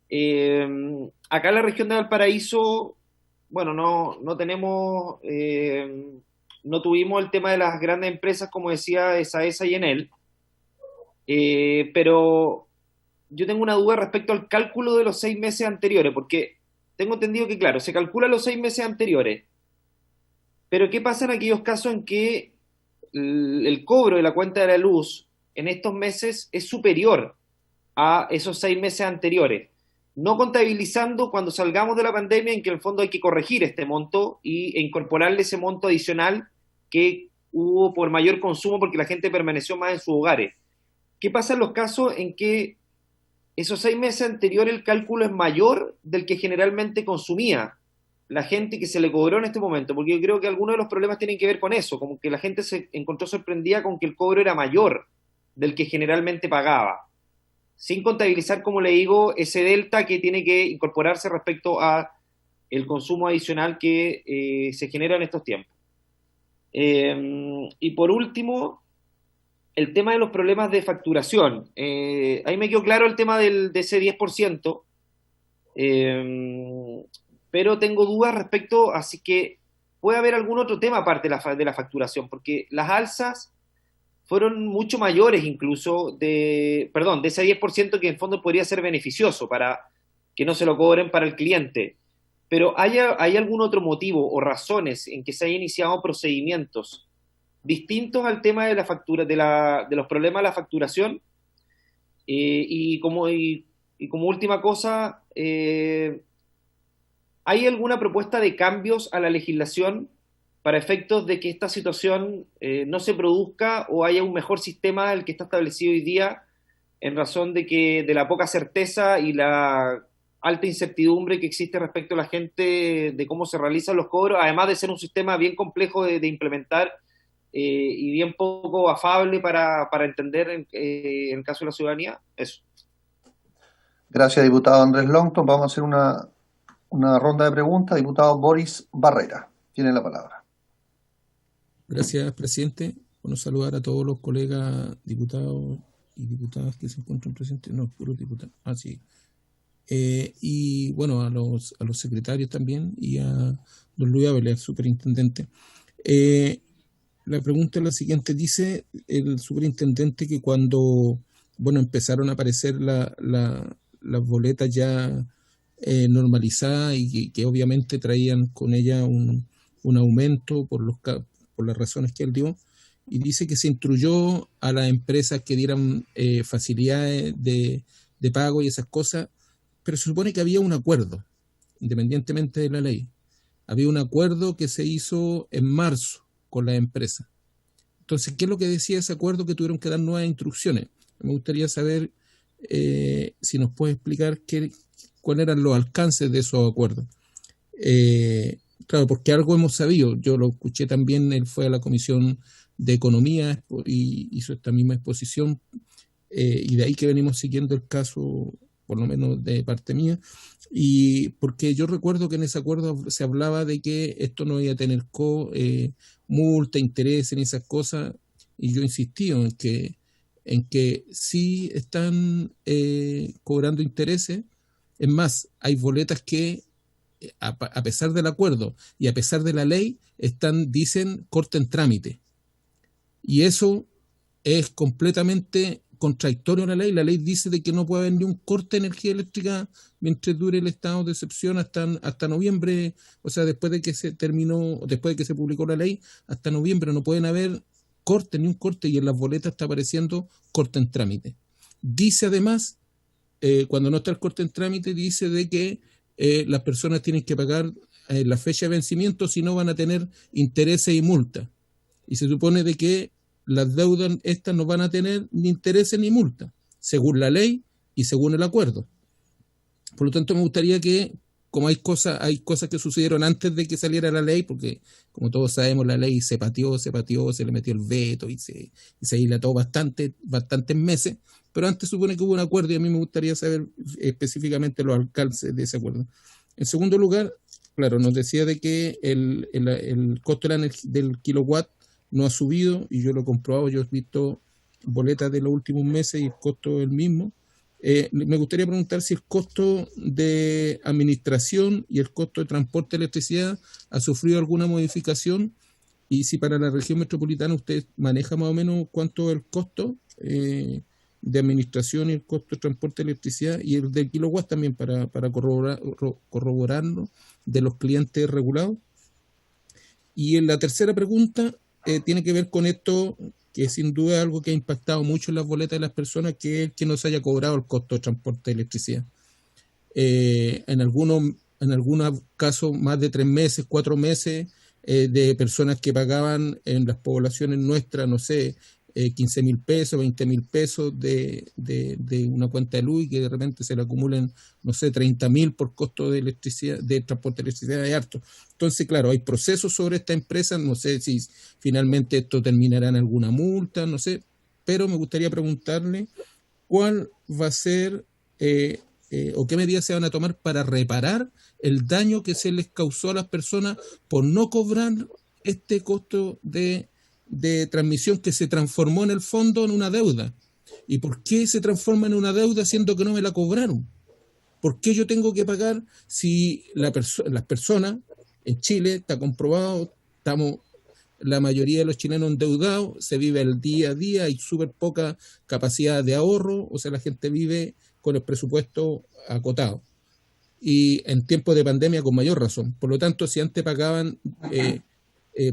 acá en la región de Valparaíso, bueno, no tenemos, no tuvimos el tema de las grandes empresas, como decía SAESA y Enel, pero yo tengo una duda respecto al cálculo de los 6 meses anteriores, porque tengo entendido que, claro, se calcula los 6 meses anteriores, pero ¿qué pasa en aquellos casos en que el cobro de la cuenta de la luz en estos meses es superior a esos 6 meses anteriores? No contabilizando cuando salgamos de la pandemia, en que en el fondo hay que corregir este monto e incorporarle ese monto adicional que hubo por mayor consumo porque la gente permaneció más en sus hogares. ¿Qué pasa en los casos en que esos 6 meses anteriores el cálculo es mayor del que generalmente consumía la gente que se le cobró en este momento? Porque yo creo que algunos de los problemas tienen que ver con eso, como que la gente se encontró sorprendida con que el cobro era mayor del que generalmente pagaba, sin contabilizar, como le digo, ese delta que tiene que incorporarse respecto a el consumo adicional que se genera en estos tiempos. Y por último, el tema de los problemas de facturación. Ahí me quedó claro el tema de ese 10%, pero tengo dudas respecto, así que puede haber algún otro tema aparte de la facturación, porque las alzas fueron mucho mayores incluso de ese 10% que en fondo podría ser beneficioso para que no se lo cobren para el cliente. Pero ¿hay algún otro motivo o razones en que se hayan iniciado procedimientos distintos al tema de la factura, de los problemas de la facturación? Y como última cosa, ¿hay alguna propuesta de cambios a la legislación para efectos de que esta situación no se produzca o haya un mejor sistema del que está establecido hoy día, en razón de la poca certeza y la alta incertidumbre que existe respecto a la gente de cómo se realizan los cobros, además de ser un sistema bien complejo de implementar y bien poco afable para entender en el caso de la ciudadanía? Eso.
Gracias, diputado Andrés Longton. Vamos a hacer una ronda de preguntas. Diputado Boris Barrera, tiene la palabra.
Gracias, presidente. Bueno, saludar a todos los colegas diputados y diputadas que se encuentran presentes. No, puros diputados. Ah, sí. Y bueno, a los secretarios también y a don Luis Ábel, el superintendente. La pregunta es la siguiente. Dice el superintendente que cuando empezaron a aparecer las boletas ya normalizadas y que obviamente traían con ella un aumento por las razones que él dio, y dice que se instruyó a las empresas que dieran facilidades de pago y esas cosas, pero se supone que había un acuerdo, independientemente de la ley. Había un acuerdo que se hizo en marzo con las empresas. Entonces, ¿qué es lo que decía ese acuerdo? Que tuvieron que dar nuevas instrucciones. Me gustaría saber si nos puede explicar cuáles eran los alcances de esos acuerdos. Claro, porque algo hemos sabido. Yo lo escuché también, él fue a la Comisión de Economía y hizo esta misma exposición, y de ahí que venimos siguiendo el caso, por lo menos de parte mía, y porque yo recuerdo que en ese acuerdo se hablaba de que esto no iba a tener multa, interés en esas cosas, y yo insistí en que sí están cobrando intereses. Es más, hay boletas que a pesar del acuerdo y a pesar de la ley dicen corte en trámite, y eso es completamente contradictorio a la ley. La ley dice de que no puede haber ni un corte de energía eléctrica mientras dure el estado de excepción hasta noviembre, o sea, después de que se publicó la ley, hasta noviembre no pueden haber corte, ni un corte, y en las boletas está apareciendo corte en trámite. Dice además, cuando no está el corte en trámite, dice de que las personas tienen que pagar la fecha de vencimiento, si no van a tener intereses y multas. Y se supone de que las deudas estas no van a tener ni intereses ni multas, según la ley y según el acuerdo. Por lo tanto, me gustaría que, como hay cosas que sucedieron antes de que saliera la ley, porque como todos sabemos, la ley se pateó, se le metió el veto y se dilató bastantes meses, pero antes supone que hubo un acuerdo, y a mí me gustaría saber específicamente los alcances de ese acuerdo. En segundo lugar, claro, nos decía de que el costo del kilowatt no ha subido, y yo lo he comprobado. Yo he visto boletas de los últimos meses y el costo es el mismo. Me gustaría preguntar si el costo de administración y el costo de transporte de electricidad ha sufrido alguna modificación, y si para la región metropolitana usted maneja más o menos cuánto es el costo de administración y el costo de transporte de electricidad, y el de kilowatt también, para corroborarlo de los clientes regulados. Y en la tercera pregunta tiene que ver con esto, que sin duda es algo que ha impactado mucho en las boletas de las personas, que es que no se haya cobrado el costo de transporte de electricidad. En algunos casos, más de 3 meses, 4 meses, de personas que pagaban en las poblaciones nuestras, no sé, 15.000 pesos, 20.000 pesos de una cuenta de luz, y que de repente se le acumulen, no sé, 30.000 por costo de electricidad, de transporte de electricidad de harto. Entonces, claro, hay procesos sobre esta empresa, no sé si finalmente esto terminará en alguna multa, no sé, pero me gustaría preguntarle cuál va a ser o qué medidas se van a tomar para reparar el daño que se les causó a las personas por no cobrar este costo de transmisión, que se transformó en el fondo en una deuda. ¿Y por qué se transforma en una deuda siendo que no me la cobraron? ¿Por qué yo tengo que pagar si las personas en Chile, está comprobado, estamos la mayoría de los chilenos endeudados, se vive el día a día, hay súper poca capacidad de ahorro, o sea, la gente vive con el presupuesto acotado, y en tiempos de pandemia con mayor razón. Por lo tanto, si antes pagaban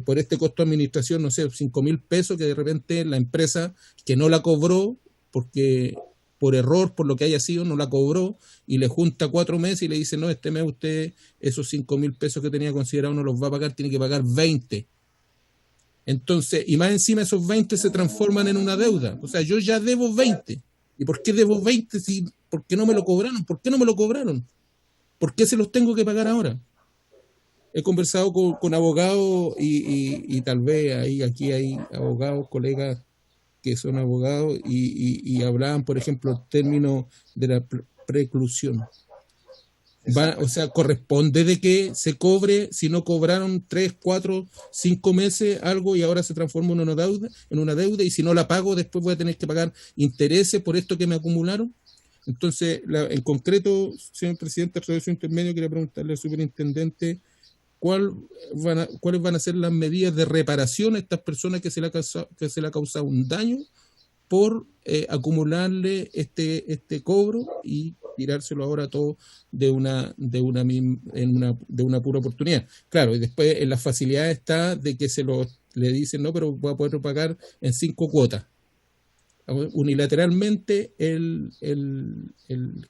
por este costo de administración, no sé, 5.000 pesos, que de repente la empresa que no la cobró, porque por error, por lo que haya sido, no la cobró, y le junta 4 meses y le dice, no, este mes usted esos 5.000 pesos que tenía considerado no los va a pagar, tiene que pagar 20. Entonces, y más encima esos 20 se transforman en una deuda. O sea, yo ya debo 20. ¿Y por qué debo 20 por qué no me lo cobraron? ¿Por qué no me lo cobraron? ¿Por qué se los tengo que pagar ahora? He conversado con abogados y tal vez aquí hay abogados, colegas que son abogados, y hablaban, por ejemplo, términos de la preclusión. O sea, corresponde de que se cobre, si no cobraron 3, 4, 5 meses algo y ahora se transforma en una deuda, y si no la pago después voy a tener que pagar intereses por esto que me acumularon. Entonces, en concreto, señor presidente, a través de su intermedio, quería preguntarle al superintendente cuáles van a ser las medidas de reparación a estas personas que se le ha causado un daño por acumularle este cobro y tirárselo ahora todo de una pura oportunidad. Claro, y después en las facilidades está de que le dicen, no, pero voy a poder pagar en 5 cuotas. Unilateralmente,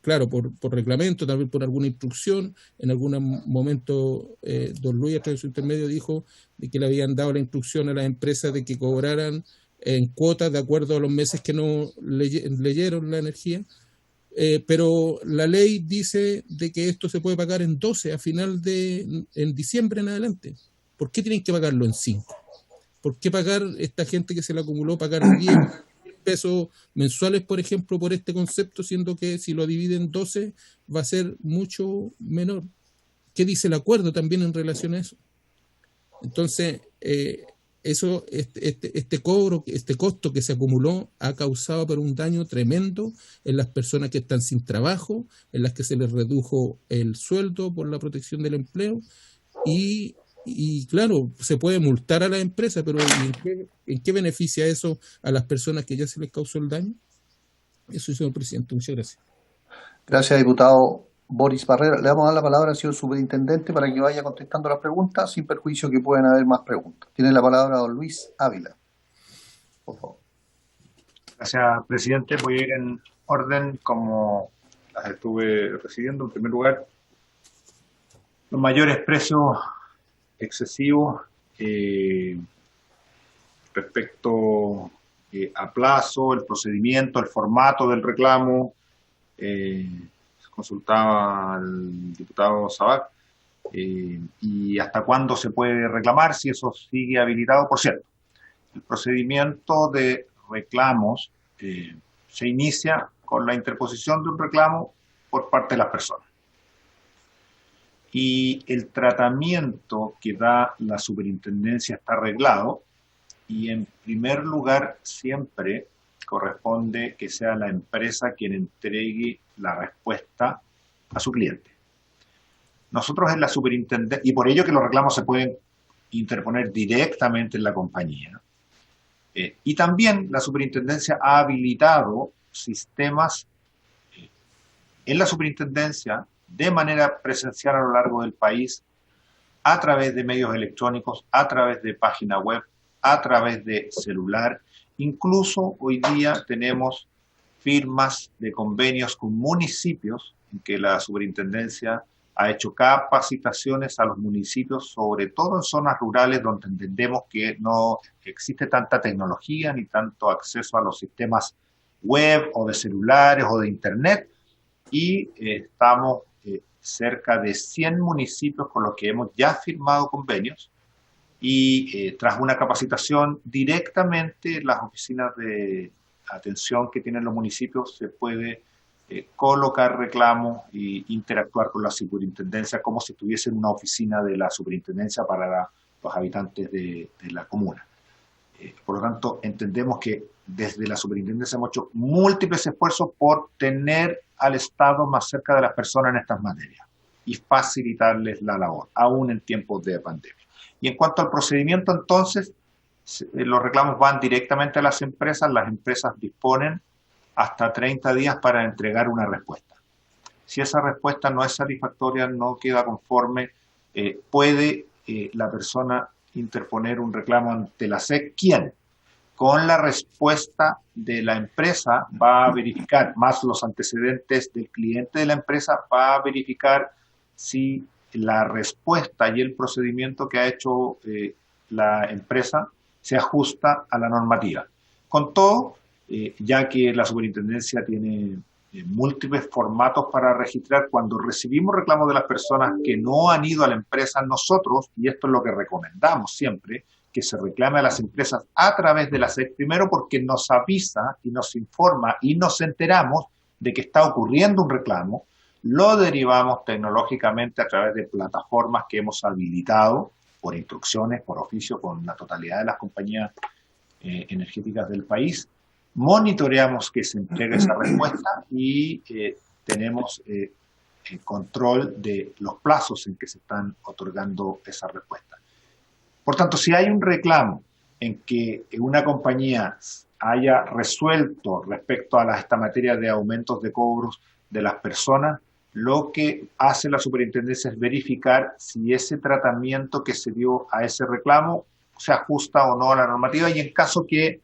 claro, por reglamento, tal vez por alguna instrucción, en algún momento don Luis, a través de su intermedio, dijo de que le habían dado la instrucción a las empresas de que cobraran en cuotas de acuerdo a los meses que no leyeron la energía, pero la ley dice de que esto se puede pagar en 12 en diciembre en adelante. ¿Por qué tienen que pagarlo en 5? ¿Por qué pagar esta gente que se le acumuló, pagar 10 pesos mensuales, por ejemplo, por este concepto, siendo que si lo dividen en 12 va a ser mucho menor? ¿Qué dice el acuerdo también en relación a eso? Entonces, este cobro, este costo que se acumuló ha causado pero un daño tremendo en las personas que están sin trabajo, en las que se les redujo el sueldo por la protección del empleo, y claro, se puede multar a la empresa, pero ¿en qué beneficia eso a las personas que ya se les causó el daño? Eso, señor presidente. Muchas gracias.
Gracias, diputado Boris Barrera. Le vamos a dar la palabra al señor superintendente para que vaya contestando las preguntas, sin perjuicio que pueden haber más preguntas. Tiene la palabra don Luis Ávila, por favor.
Gracias, presidente. Voy a ir en orden como las estuve recibiendo. En primer lugar, los mayores precios excesivos respecto a plazo, el procedimiento, el formato del reclamo. Consultaba al diputado Sabac, y hasta cuándo se puede reclamar, si eso sigue habilitado. Por cierto, el procedimiento de reclamos se inicia con la interposición de un reclamo por parte de las personas. Y el tratamiento que da la superintendencia está arreglado, y en primer lugar siempre corresponde que sea la empresa quien entregue la respuesta a su cliente. Nosotros en la superintendencia, y por ello que los reclamos se pueden interponer directamente en la compañía, y también la superintendencia ha habilitado sistemas en la superintendencia de manera presencial a lo largo del país, a través de medios electrónicos, a través de página web, a través de celular. Incluso hoy día tenemos firmas de convenios con municipios en que la superintendencia ha hecho capacitaciones a los municipios, sobre todo en zonas rurales donde entendemos que no existe tanta tecnología ni tanto acceso a los sistemas web o de celulares o de internet, y estamos cerca de 100 municipios con los que hemos ya firmado convenios, y tras una capacitación directamente en las oficinas de atención que tienen los municipios se puede colocar reclamos e interactuar con la superintendencia como si estuviese en una oficina de la superintendencia para los habitantes de la comuna. Por lo tanto, entendemos que desde la superintendencia hemos hecho múltiples esfuerzos por tener al Estado más cerca de las personas en estas materias y facilitarles la labor, aún en tiempos de pandemia. Y en cuanto al procedimiento, entonces, los reclamos van directamente a las empresas disponen hasta 30 días para entregar una respuesta. Si esa respuesta no es satisfactoria, no queda conforme, puede la persona interponer un reclamo ante la SEC, ¿quién? Con la respuesta de la empresa va a verificar, más los antecedentes del cliente de la empresa, va a verificar si la respuesta y el procedimiento que ha hecho la empresa se ajusta a la normativa. Con todo, ya que la superintendencia tiene múltiples formatos para registrar, cuando recibimos reclamos de las personas que no han ido a la empresa, nosotros, y esto es lo que recomendamos siempre, que se reclame a las empresas a través de la SEC, primero porque nos avisa y nos informa y nos enteramos de que está ocurriendo un reclamo, lo derivamos tecnológicamente a través de plataformas que hemos habilitado por instrucciones, por oficio, con la totalidad de las compañías energéticas del país. Monitoreamos que se entregue esa respuesta y tenemos control de los plazos en que se están otorgando esa respuesta. Por tanto, si hay un reclamo en que una compañía haya resuelto respecto a esta materia de aumentos de cobros de las personas, lo que hace la superintendencia es verificar si ese tratamiento que se dio a ese reclamo se ajusta o no a la normativa, y en caso que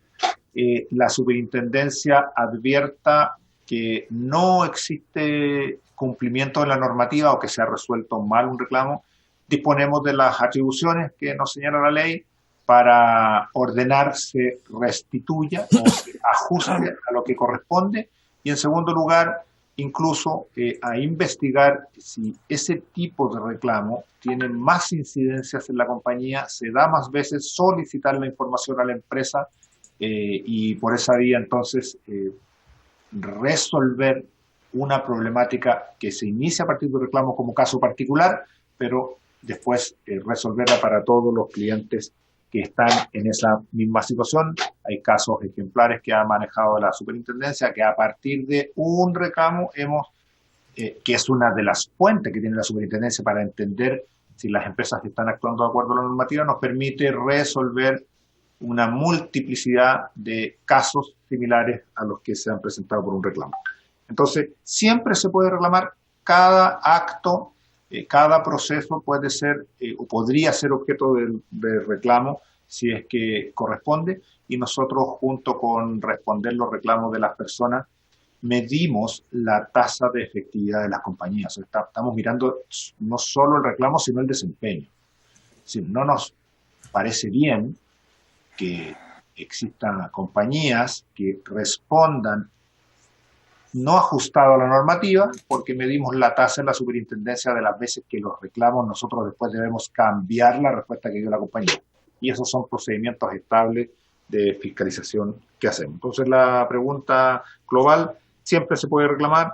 la superintendencia advierta que no existe cumplimiento de la normativa o que se ha resuelto mal un reclamo, disponemos de las atribuciones que nos señala la ley para ordenar se restituya o se ajuste a lo que corresponde, y en segundo lugar, incluso a investigar si ese tipo de reclamo tiene más incidencias en la compañía, se da más veces, solicitar la información a la empresa y por esa vía entonces resolver una problemática que se inicia a partir de un reclamo como caso particular, pero después resolverla para todos los clientes que están en esa misma situación. Hay casos ejemplares que ha manejado la superintendencia, que a partir de un reclamo que es una de las fuentes que tiene la superintendencia para entender si las empresas que están actuando de acuerdo a la normativa, nos permite resolver una multiplicidad de casos similares a los que se han presentado por un reclamo. Entonces, siempre se puede reclamar. Cada acto, cada proceso puede ser o podría ser objeto de reclamo si es que corresponde, y nosotros, junto con responder los reclamos de las personas, medimos la tasa de efectividad de las compañías. O sea, estamos mirando no solo el reclamo, sino el desempeño. Si no nos parece bien que existan compañías que respondan no ajustado a la normativa, porque medimos la tasa en la superintendencia de las veces que los reclamos, nosotros después debemos cambiar la respuesta que dio la compañía. Y esos son procedimientos estables de fiscalización que hacemos. Entonces, la pregunta global, siempre se puede reclamar,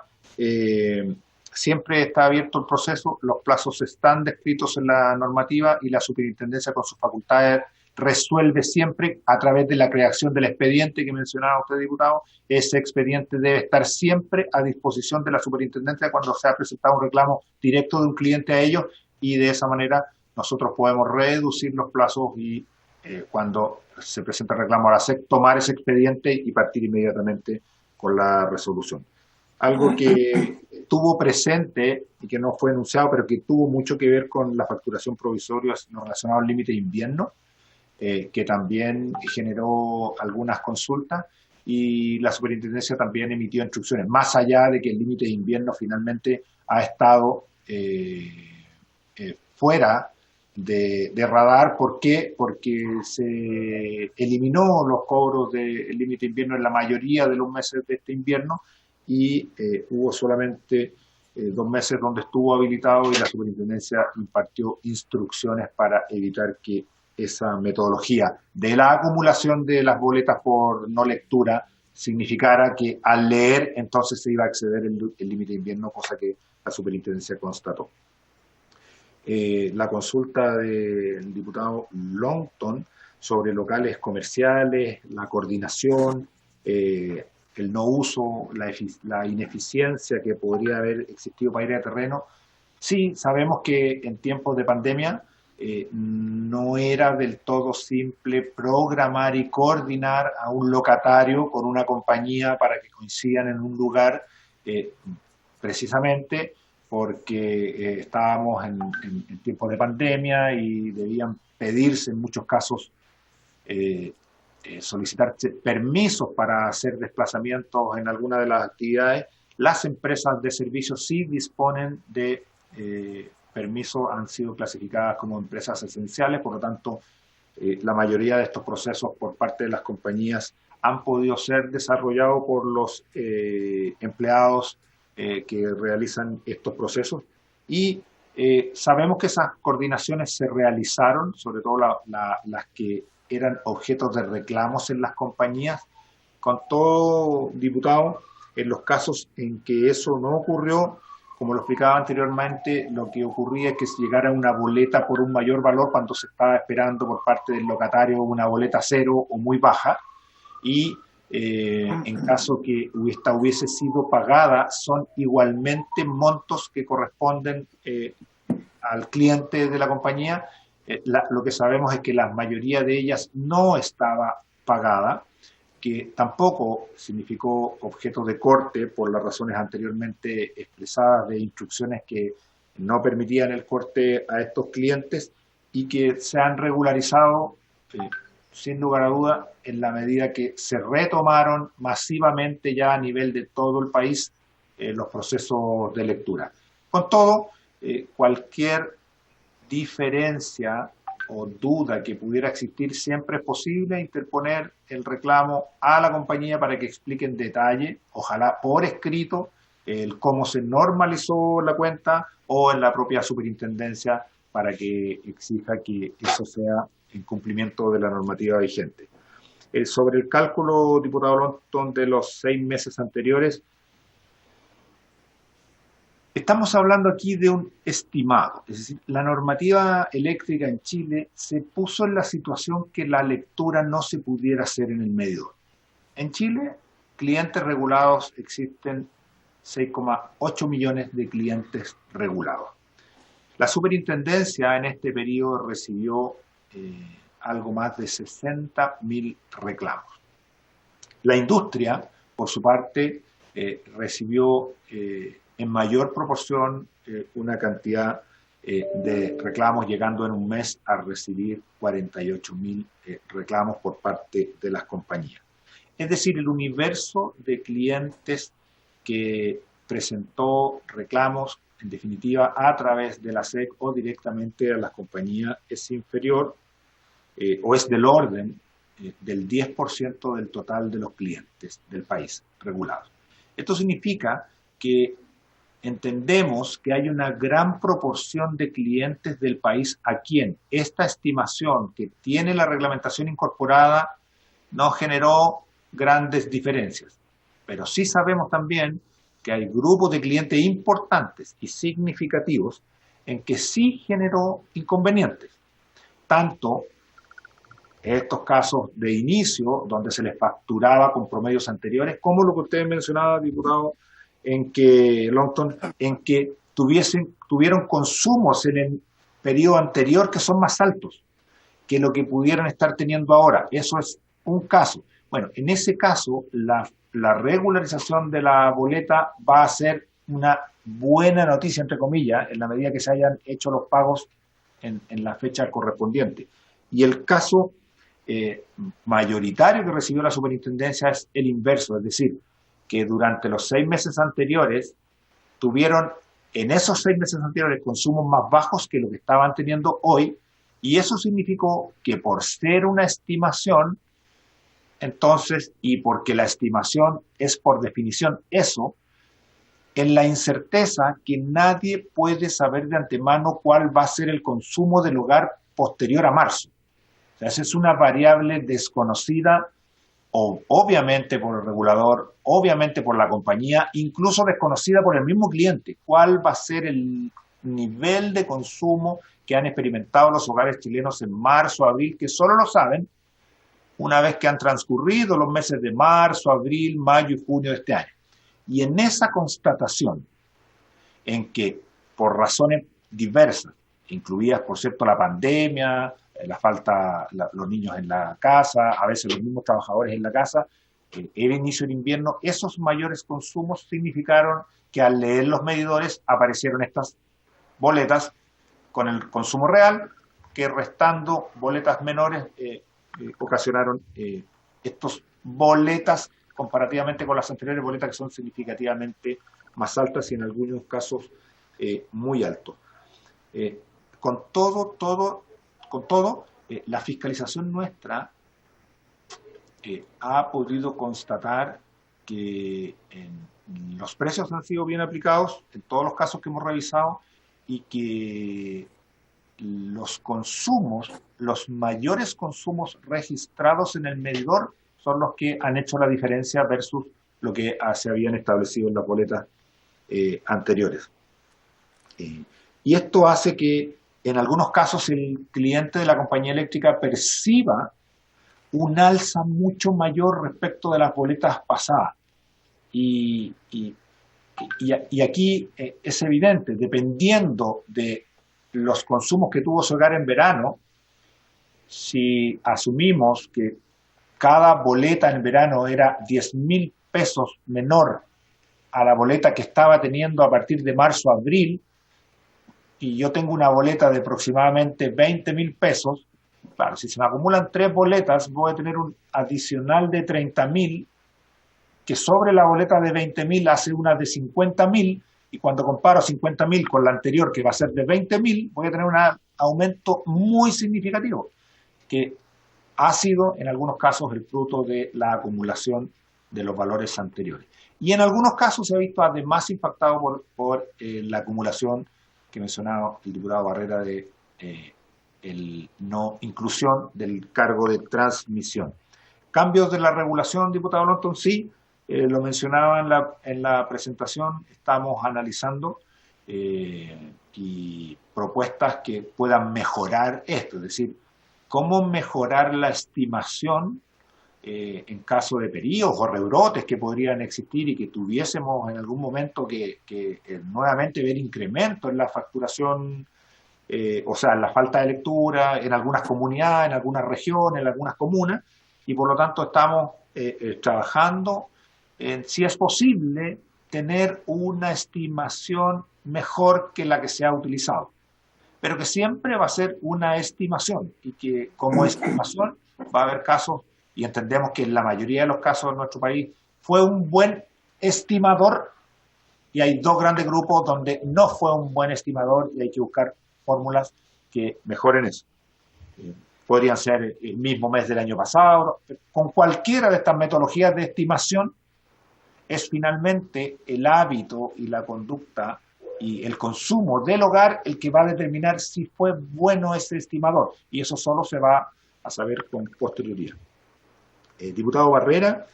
siempre está abierto el proceso, los plazos están descritos en la normativa y la superintendencia con sus facultades resuelve siempre a través de la creación del expediente que mencionaba usted, diputado. Ese expediente debe estar siempre a disposición de la superintendencia cuando se ha presentado un reclamo directo de un cliente a ellos, y de esa manera nosotros podemos reducir los plazos y cuando se presenta el reclamo a la SEC, tomar ese expediente y partir inmediatamente con la resolución. Algo que tuvo presente y que no fue enunciado, pero que tuvo mucho que ver con la facturación provisoria relacionada al límite de invierno, que también generó algunas consultas, y la superintendencia también emitió instrucciones, más allá de que el límite de invierno finalmente ha estado fuera de radar. ¿Por qué? Porque se eliminó los cobros del límite de invierno en la mayoría de los meses de este invierno, y hubo solamente 2 meses donde estuvo habilitado, y la superintendencia impartió instrucciones para evitar que esa metodología de la acumulación de las boletas por no lectura significara que al leer entonces se iba a exceder el límite de invierno, cosa que la superintendencia constató. La consulta del diputado Longton sobre locales comerciales, la coordinación, el no uso, la ineficiencia que podría haber existido para ir a terreno. Sí, sabemos que en tiempos de pandemia no era del todo simple programar y coordinar a un locatario con una compañía para que coincidan en un lugar, precisamente porque estábamos en tiempos de pandemia y debían pedirse en muchos casos, solicitar permisos para hacer desplazamientos en alguna de las actividades. Las empresas de servicios sí disponen de permisos, han sido clasificadas como empresas esenciales, por lo tanto, la mayoría de estos procesos por parte de las compañías han podido ser desarrollados por los empleados que realizan estos procesos, y sabemos que esas coordinaciones se realizaron, sobre todo las que eran objetos de reclamos en las compañías. Con todo, diputado, en los casos en que eso no ocurrió,
como lo explicaba anteriormente, lo que ocurría es que se llegara una boleta por un mayor valor cuando se estaba esperando por parte del locatario una boleta cero o muy baja, y en caso que esta hubiese sido pagada, son igualmente montos que corresponden al cliente de la compañía. Lo que sabemos es que la mayoría de ellas no estaba pagada, que tampoco significó objeto de corte por las razones anteriormente expresadas de instrucciones que no permitían el corte a estos clientes, y que se han regularizado sin lugar a duda en la medida que se retomaron masivamente ya a nivel de todo el país los procesos de lectura. Con todo, cualquier diferencia o duda que pudiera existir, siempre es posible interponer el reclamo a la compañía para que explique en detalle, ojalá por escrito, el cómo se normalizó la cuenta, o en la propia superintendencia para que exija que eso sea en cumplimiento de la normativa vigente. Sobre el cálculo, diputado Longton, de los 6 meses anteriores, estamos hablando aquí de un estimado, es decir, la normativa eléctrica en Chile se puso en la situación que la lectura no se pudiera hacer en el medidor. En Chile, clientes regulados existen 6,8 millones de clientes regulados. La superintendencia en este periodo recibió algo más de 60.000 reclamos. La industria, por su parte, recibió en mayor proporción una cantidad de reclamos, llegando en un mes a recibir 48.000 reclamos por parte de las compañías. Es decir, el universo de clientes que presentó reclamos, en definitiva, a través de la SEC o directamente a las compañías, es inferior o es del orden del 10% del total de los clientes del país regulados. Esto significa que entendemos que hay una gran proporción de clientes del país a quien esta estimación que tiene la reglamentación incorporada no generó grandes diferencias. Pero sí sabemos también que hay grupos de clientes importantes y significativos en que sí generó inconvenientes. Tanto estos casos de inicio, donde se les facturaba con promedios anteriores, como lo que usted mencionaba, diputado, en que Longton, en que tuvieron consumos en el periodo anterior que son más altos que lo que pudieran estar teniendo ahora. Eso es un caso. Bueno, en ese caso, la regularización de la boleta va a ser una buena noticia, entre comillas, en la medida que se hayan hecho los pagos en la fecha correspondiente. Y el caso mayoritario que recibió la superintendencia es el inverso, es decir, que durante los 6 meses anteriores tuvieron en esos 6 meses anteriores consumos más bajos que lo que estaban teniendo hoy, y eso significó que por ser una estimación, entonces, y porque la estimación es por definición eso, en la incerteza que nadie puede saber de antemano cuál va a ser el consumo del hogar posterior a marzo. O sea, esa es una variable desconocida, obviamente por el regulador, obviamente por la compañía, incluso desconocida por el mismo cliente. ¿Cuál va a ser el nivel de consumo que han experimentado los hogares chilenos en marzo, abril, que solo lo saben una vez que han transcurrido los meses de marzo, abril, mayo y junio de este año? Y en esa constatación, en que por razones diversas, incluidas, por cierto, la pandemia, la falta, los niños en la casa, a veces los mismos trabajadores en la casa, el inicio del invierno, esos mayores consumos significaron que al leer los medidores aparecieron estas boletas con el consumo real, que restando boletas menores ocasionaron estos boletas comparativamente con las anteriores boletas, que son significativamente más altas y en algunos casos muy altos. Con todo, la fiscalización nuestra ha podido constatar que los precios han sido bien aplicados en todos los casos que hemos revisado, y que los consumos, los mayores consumos registrados en el medidor son los que han hecho la diferencia versus lo que se habían establecido en las boletas anteriores. Y esto hace que en algunos casos el cliente de la compañía eléctrica perciba un alza mucho mayor respecto de las boletas pasadas. Y aquí es evidente, dependiendo de los consumos que tuvo su hogar en verano, si asumimos que cada boleta en verano era 10.000 pesos menor a la boleta que estaba teniendo a partir de marzo a abril, y yo tengo una boleta de aproximadamente 20.000 pesos, claro, si se me acumulan 3 boletas, voy a tener un adicional de 30.000, que sobre la boleta de 20.000 hace una de 50.000, y cuando comparo 50.000 con la anterior, que va a ser de 20.000, voy a tener un aumento muy significativo, que ha sido en algunos casos el fruto de la acumulación de los valores anteriores. Y en algunos casos se ha visto además impactado por la acumulación que mencionaba el diputado Barrera de el no inclusión del cargo de transmisión. Cambios de la regulación, diputado Norton, sí, lo mencionaba en la presentación, estamos analizando y propuestas que puedan mejorar esto, es decir, cómo mejorar la estimación en caso de periodos o rebrotes que podrían existir y que tuviésemos en algún momento que nuevamente ver incremento en la facturación, o sea, en la falta de lectura en algunas comunidades, en algunas regiones, en algunas comunas, y por lo tanto estamos trabajando en si es posible tener una estimación mejor que la que se ha utilizado, pero que siempre va a ser una estimación y que como estimación va a haber casos, y entendemos que en la mayoría de los casos en nuestro país fue un buen estimador, y hay 2 grandes grupos donde no fue un buen estimador y hay que buscar fórmulas que mejoren eso. Podrían ser el mismo mes del año pasado. Con cualquiera de estas metodologías de estimación es finalmente el hábito y la conducta y el consumo del hogar el que va a determinar si fue bueno ese estimador, y eso solo se va a saber con posterioridad. Diputado Barrera,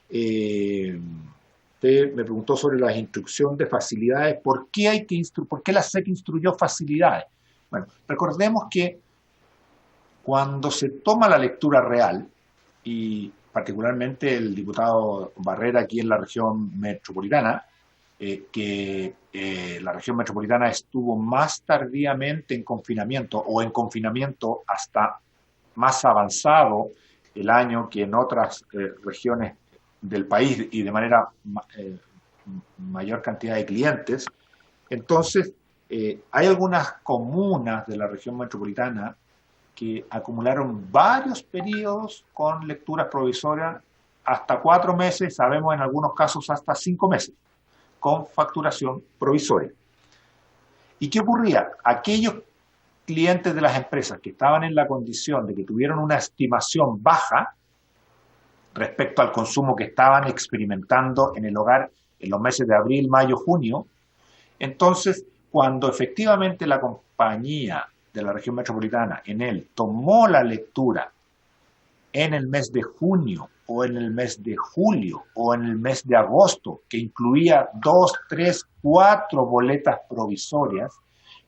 usted me preguntó sobre las instrucciones de facilidades. ¿Por qué la SEC instruyó facilidades? Bueno, recordemos que cuando se toma la lectura real, y particularmente el diputado Barrera aquí en la región metropolitana, que la región metropolitana estuvo más tardíamente en confinamiento, o en confinamiento hasta más avanzado el año que en otras regiones del país y de manera mayor cantidad de clientes. Entonces, hay algunas comunas de la región metropolitana que acumularon varios periodos con lecturas provisorias, hasta 4 meses, sabemos en algunos casos hasta 5 meses, con facturación provisoria. ¿Y qué ocurría? Aquellos clientes de las empresas que estaban en la condición de que tuvieron una estimación baja respecto al consumo que estaban experimentando en el hogar en los meses de abril, mayo, junio, entonces cuando efectivamente la compañía de la región metropolitana, Enel, tomó la lectura en el mes de junio o en el mes de julio o en el mes de agosto, que incluía 2, 3, 4 boletas provisorias,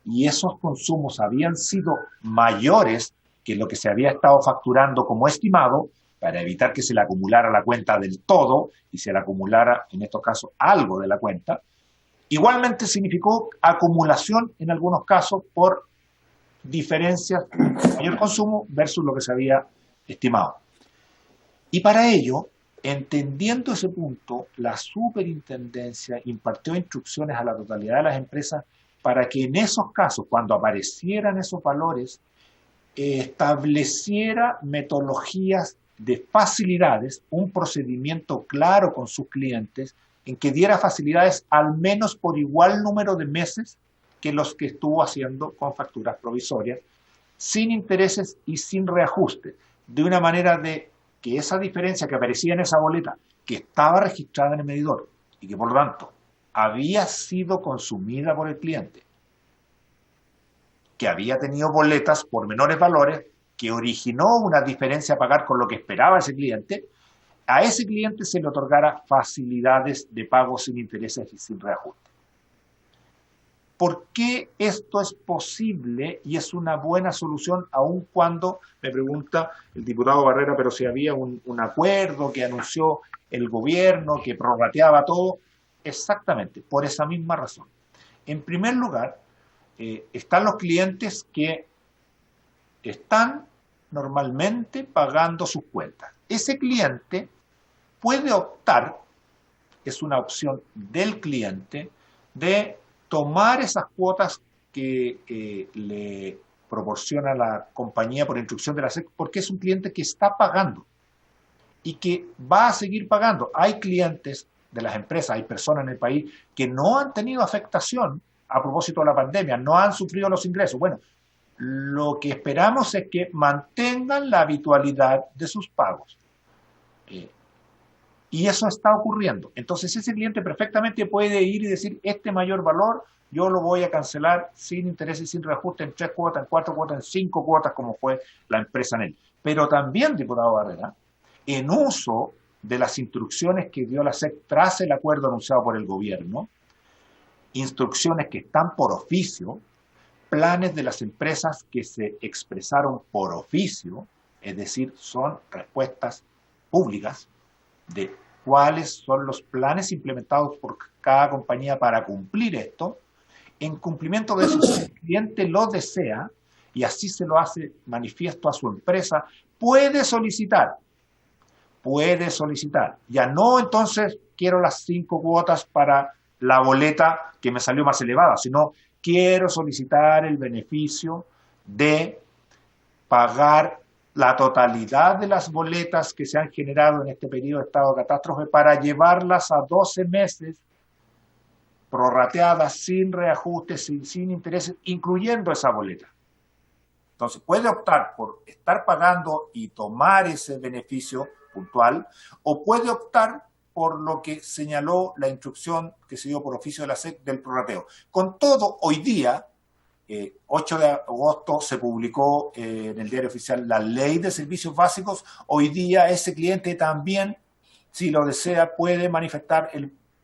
y esos consumos habían sido mayores que lo que se había estado facturando como estimado, para evitar que se le acumulara la cuenta del todo y se le acumulara, en estos casos, algo de la cuenta, igualmente significó acumulación en algunos casos por diferencias de mayor consumo versus lo que se había estimado. Y para ello, entendiendo ese punto, la superintendencia impartió instrucciones a la totalidad de las empresas para que en esos casos, cuando aparecieran esos valores, estableciera metodologías de facilidades, un procedimiento claro con sus clientes, en que diera facilidades al menos por igual número de meses que los que estuvo haciendo con facturas provisorias, sin intereses y sin reajuste, de una manera de que esa diferencia que aparecía en esa boleta, que estaba registrada en el medidor y que por lo tanto había sido consumida por el cliente, que había tenido boletas por menores valores, que originó una diferencia a pagar con lo que esperaba ese cliente, a ese cliente se le otorgara facilidades de pago sin intereses y sin reajuste. ¿Por qué esto es posible y es una buena solución, aun cuando, me pregunta el diputado Barrera, pero si había un acuerdo que anunció el gobierno, que prorrateaba todo? Exactamente, por esa misma razón. En primer lugar, están los clientes que están normalmente pagando sus cuentas. Ese cliente puede optar, es una opción del cliente, de tomar esas cuotas que le proporciona la compañía por instrucción de la SEC, porque es un cliente que está pagando y que va a seguir pagando. Hay clientes de las empresas, hay personas en el país que no han tenido afectación a propósito de la pandemia, no han sufrido los ingresos. Bueno, lo que esperamos es que mantengan la habitualidad de sus pagos. Y eso está ocurriendo. Entonces ese cliente perfectamente puede ir y decir, este mayor valor yo lo voy a cancelar sin interés y sin reajuste en 3 cuotas, en 4 cuotas, en 5 cuotas, como fue la empresa Enel. Pero también, diputado Barrera, en uso de las instrucciones que dio la SEC tras el acuerdo anunciado por el gobierno, instrucciones que están por oficio, planes de las empresas que se expresaron por oficio, es decir, son respuestas públicas de cuáles son los planes implementados por cada compañía para cumplir esto. En cumplimiento de eso, si el cliente lo desea y así se lo hace manifiesto a su empresa, puede solicitar. Ya no, entonces, quiero las 5 cuotas para la boleta que me salió más elevada, sino quiero solicitar el beneficio de pagar la totalidad de las boletas que se han generado en este periodo de estado de catástrofe para llevarlas a 12 meses prorrateadas, sin reajustes, sin intereses, incluyendo esa boleta. Entonces puede optar por estar pagando y tomar ese beneficio puntual, o puede optar por lo que señaló la instrucción que se dio por oficio de la SEC del prorrateo. Con todo, hoy día, 8 de agosto se publicó en el diario oficial la ley de servicios básicos. Hoy día ese cliente también, si lo desea, puede manifestar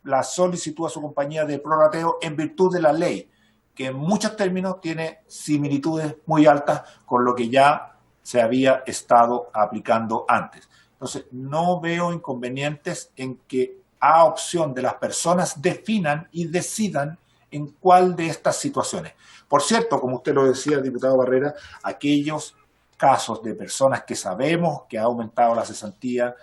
la solicitud a su compañía de prorrateo en virtud de la ley, que en muchos términos tiene similitudes muy altas con lo que ya se había estado aplicando antes. Entonces, no veo inconvenientes en que a opción de las personas definan y decidan en cuál de estas situaciones. Por cierto, como usted lo decía, diputado Barrera, aquellos casos de personas que sabemos que ha aumentado la cesantía,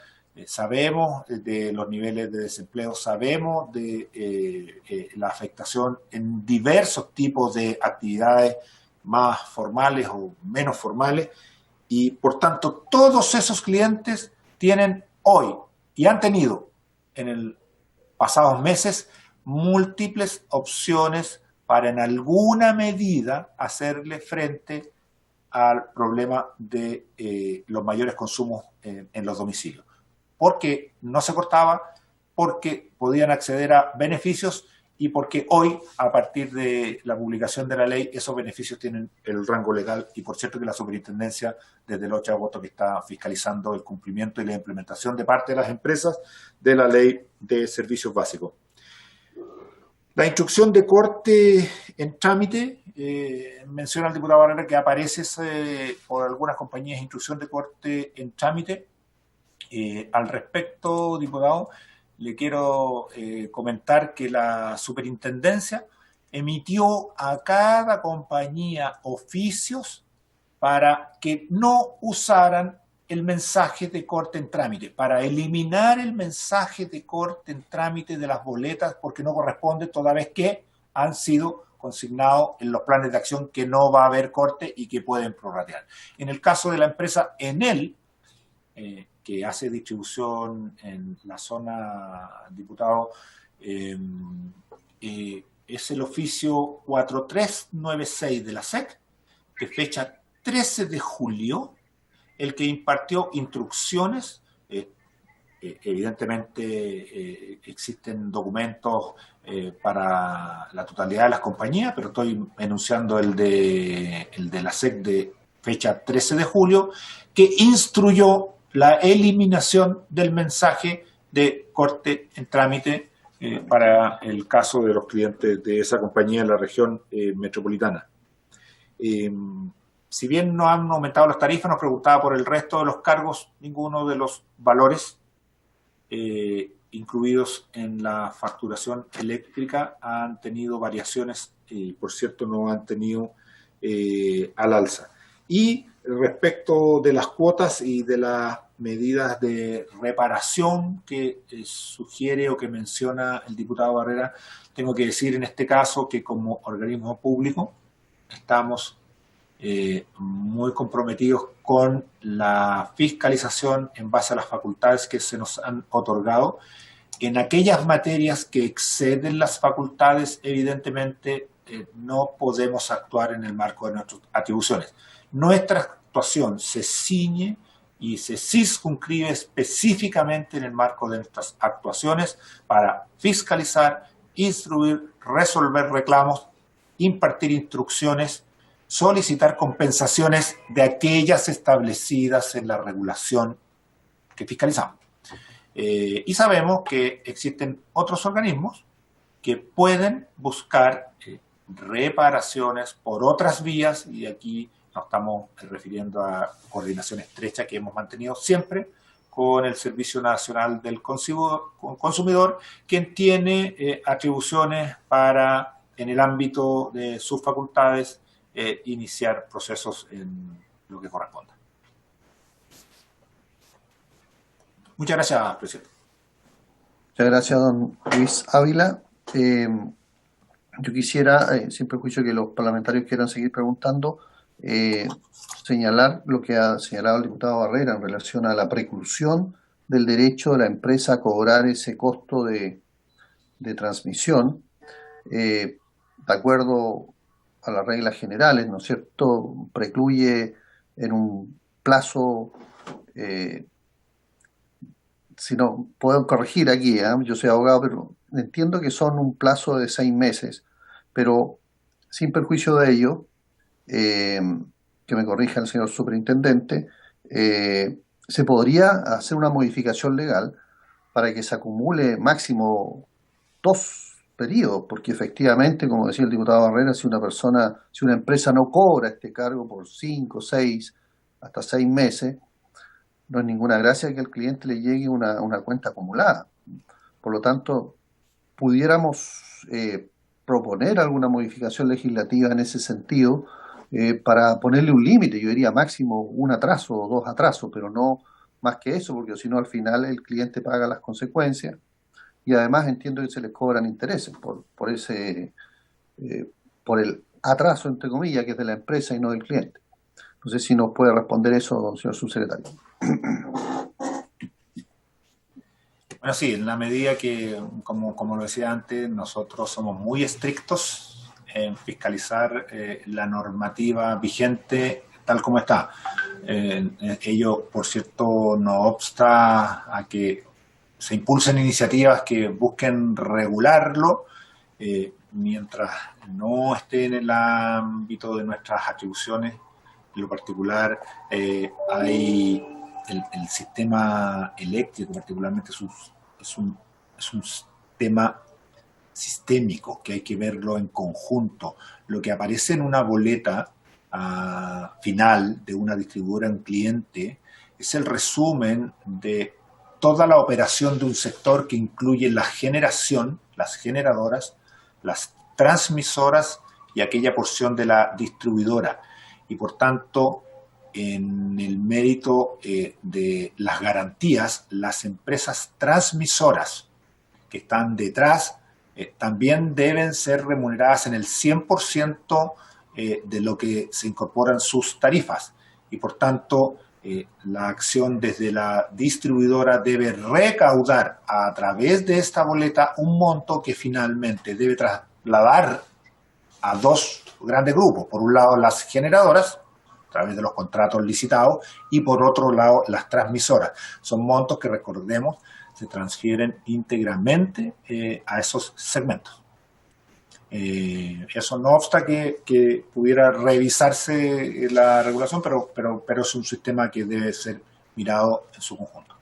sabemos de los niveles de desempleo, sabemos de la afectación en diversos tipos de actividades más formales o menos formales, y por tanto todos esos clientes tienen hoy y han tenido en el pasados meses múltiples opciones para en alguna medida hacerle frente al problema de los mayores consumos en los domicilios. Porque no se cortaba, porque podían acceder a beneficios y porque hoy, a partir de la publicación de la ley, esos beneficios tienen el rango legal. Y por cierto que la superintendencia, desde el 8 de agosto, que está fiscalizando el cumplimiento y la implementación de parte de las empresas de la ley de servicios básicos. La instrucción de corte en trámite, menciona el diputado Barrera que aparece por algunas compañías instrucción de corte en trámite. Al respecto, diputado, le quiero comentar que la superintendencia emitió a cada compañía oficios para que no usaran el mensaje de corte en trámite, para eliminar el mensaje de corte en trámite de las boletas, porque no corresponde, toda vez que han sido consignados en los planes de acción que no va a haber corte y que pueden prorratear. En el caso de la empresa Enel, que hace distribución en la zona, diputado, es el oficio 4396 de la SEC, que fecha 13 de julio, el que impartió instrucciones. Evidentemente existen documentos para la totalidad de las compañías, pero estoy enunciando el de la SEC de fecha 13 de julio, que instruyó la eliminación del mensaje de corte en trámite para el caso de los clientes de esa compañía en la región metropolitana. Si bien no han aumentado las tarifas, nos preguntaba por el resto de los cargos. Ninguno de los valores incluidos en la facturación eléctrica han tenido variaciones y, por cierto, no han tenido al alza. Y respecto de las cuotas y de las medidas de reparación que sugiere o que menciona el diputado Barrera, tengo que decir en este caso que como organismo público estamos muy comprometidos con la fiscalización en base a las facultades que se nos han otorgado. En aquellas materias que exceden las facultades, evidentemente no podemos actuar en el marco de nuestras atribuciones. Nuestra actuación se ciñe y se circunscribe específicamente en el marco de nuestras actuaciones para fiscalizar, instruir, resolver reclamos, impartir instrucciones, solicitar compensaciones de aquellas establecidas en la regulación que fiscalizamos. Y sabemos que existen otros organismos que pueden buscar reparaciones por otras vías, y aquí nos estamos refiriendo a coordinación estrecha que hemos mantenido siempre con el Servicio Nacional del Consumidor, quien tiene atribuciones para, en el ámbito de sus facultades, iniciar procesos en lo que corresponda. Muchas gracias, presidente.
Muchas gracias, don Luis Ávila. Yo quisiera, sin perjuicio que los parlamentarios quieran seguir preguntando, señalar lo que ha señalado el diputado Barrera en relación a la preclusión del derecho de la empresa a cobrar ese costo de transmisión, de acuerdo a las reglas generales, ¿no es cierto? Precluye en un plazo, si no, puedo corregir aquí, yo soy abogado, pero entiendo que son un plazo de 6 meses, pero sin perjuicio de ello, que me corrija el señor superintendente, se podría hacer una modificación legal para que se acumule máximo 2 periodos, porque efectivamente, como decía el diputado Barrera, si una empresa no cobra este cargo por 5, 6, hasta 6 meses, no es ninguna gracia que al cliente le llegue una cuenta acumulada. Por lo tanto, pudiéramos proponer alguna modificación legislativa en ese sentido para ponerle un límite, yo diría máximo 1 atraso o 2 atrasos, pero no más que eso, porque si no al final el cliente paga las consecuencias y además entiendo que se les cobran intereses por el atraso, entre comillas, que es de la empresa y no del cliente. No sé si nos puede responder eso, señor subsecretario.
Bueno, sí, en la medida que, como lo decía antes, nosotros somos muy estrictos en fiscalizar la normativa vigente tal como está. Ello, por cierto, no obsta a que se impulsen iniciativas que busquen regularlo, mientras no esté en el ámbito de nuestras atribuciones. En lo particular, hay el sistema eléctrico, particularmente, es un tema sistémico que hay que verlo en conjunto. Lo que aparece en una boleta final de una distribuidora a un cliente es el resumen de toda la operación de un sector que incluye la generación, las generadoras, las transmisoras y aquella porción de la distribuidora. Y por tanto, en el mérito de las garantías, las empresas transmisoras que están detrás también deben ser remuneradas en el 100% de lo que se incorporan sus tarifas. Y por tanto, la acción desde la distribuidora debe recaudar a través de esta boleta un monto que finalmente debe trasladar a 2 grandes grupos. Por un lado, las generadoras, a través de los contratos licitados, y por otro lado, las transmisoras. Son montos que, recordemos, se transfieren íntegramente a esos segmentos. Eso no obsta que pudiera revisarse la regulación, pero es un sistema que debe ser mirado en su conjunto.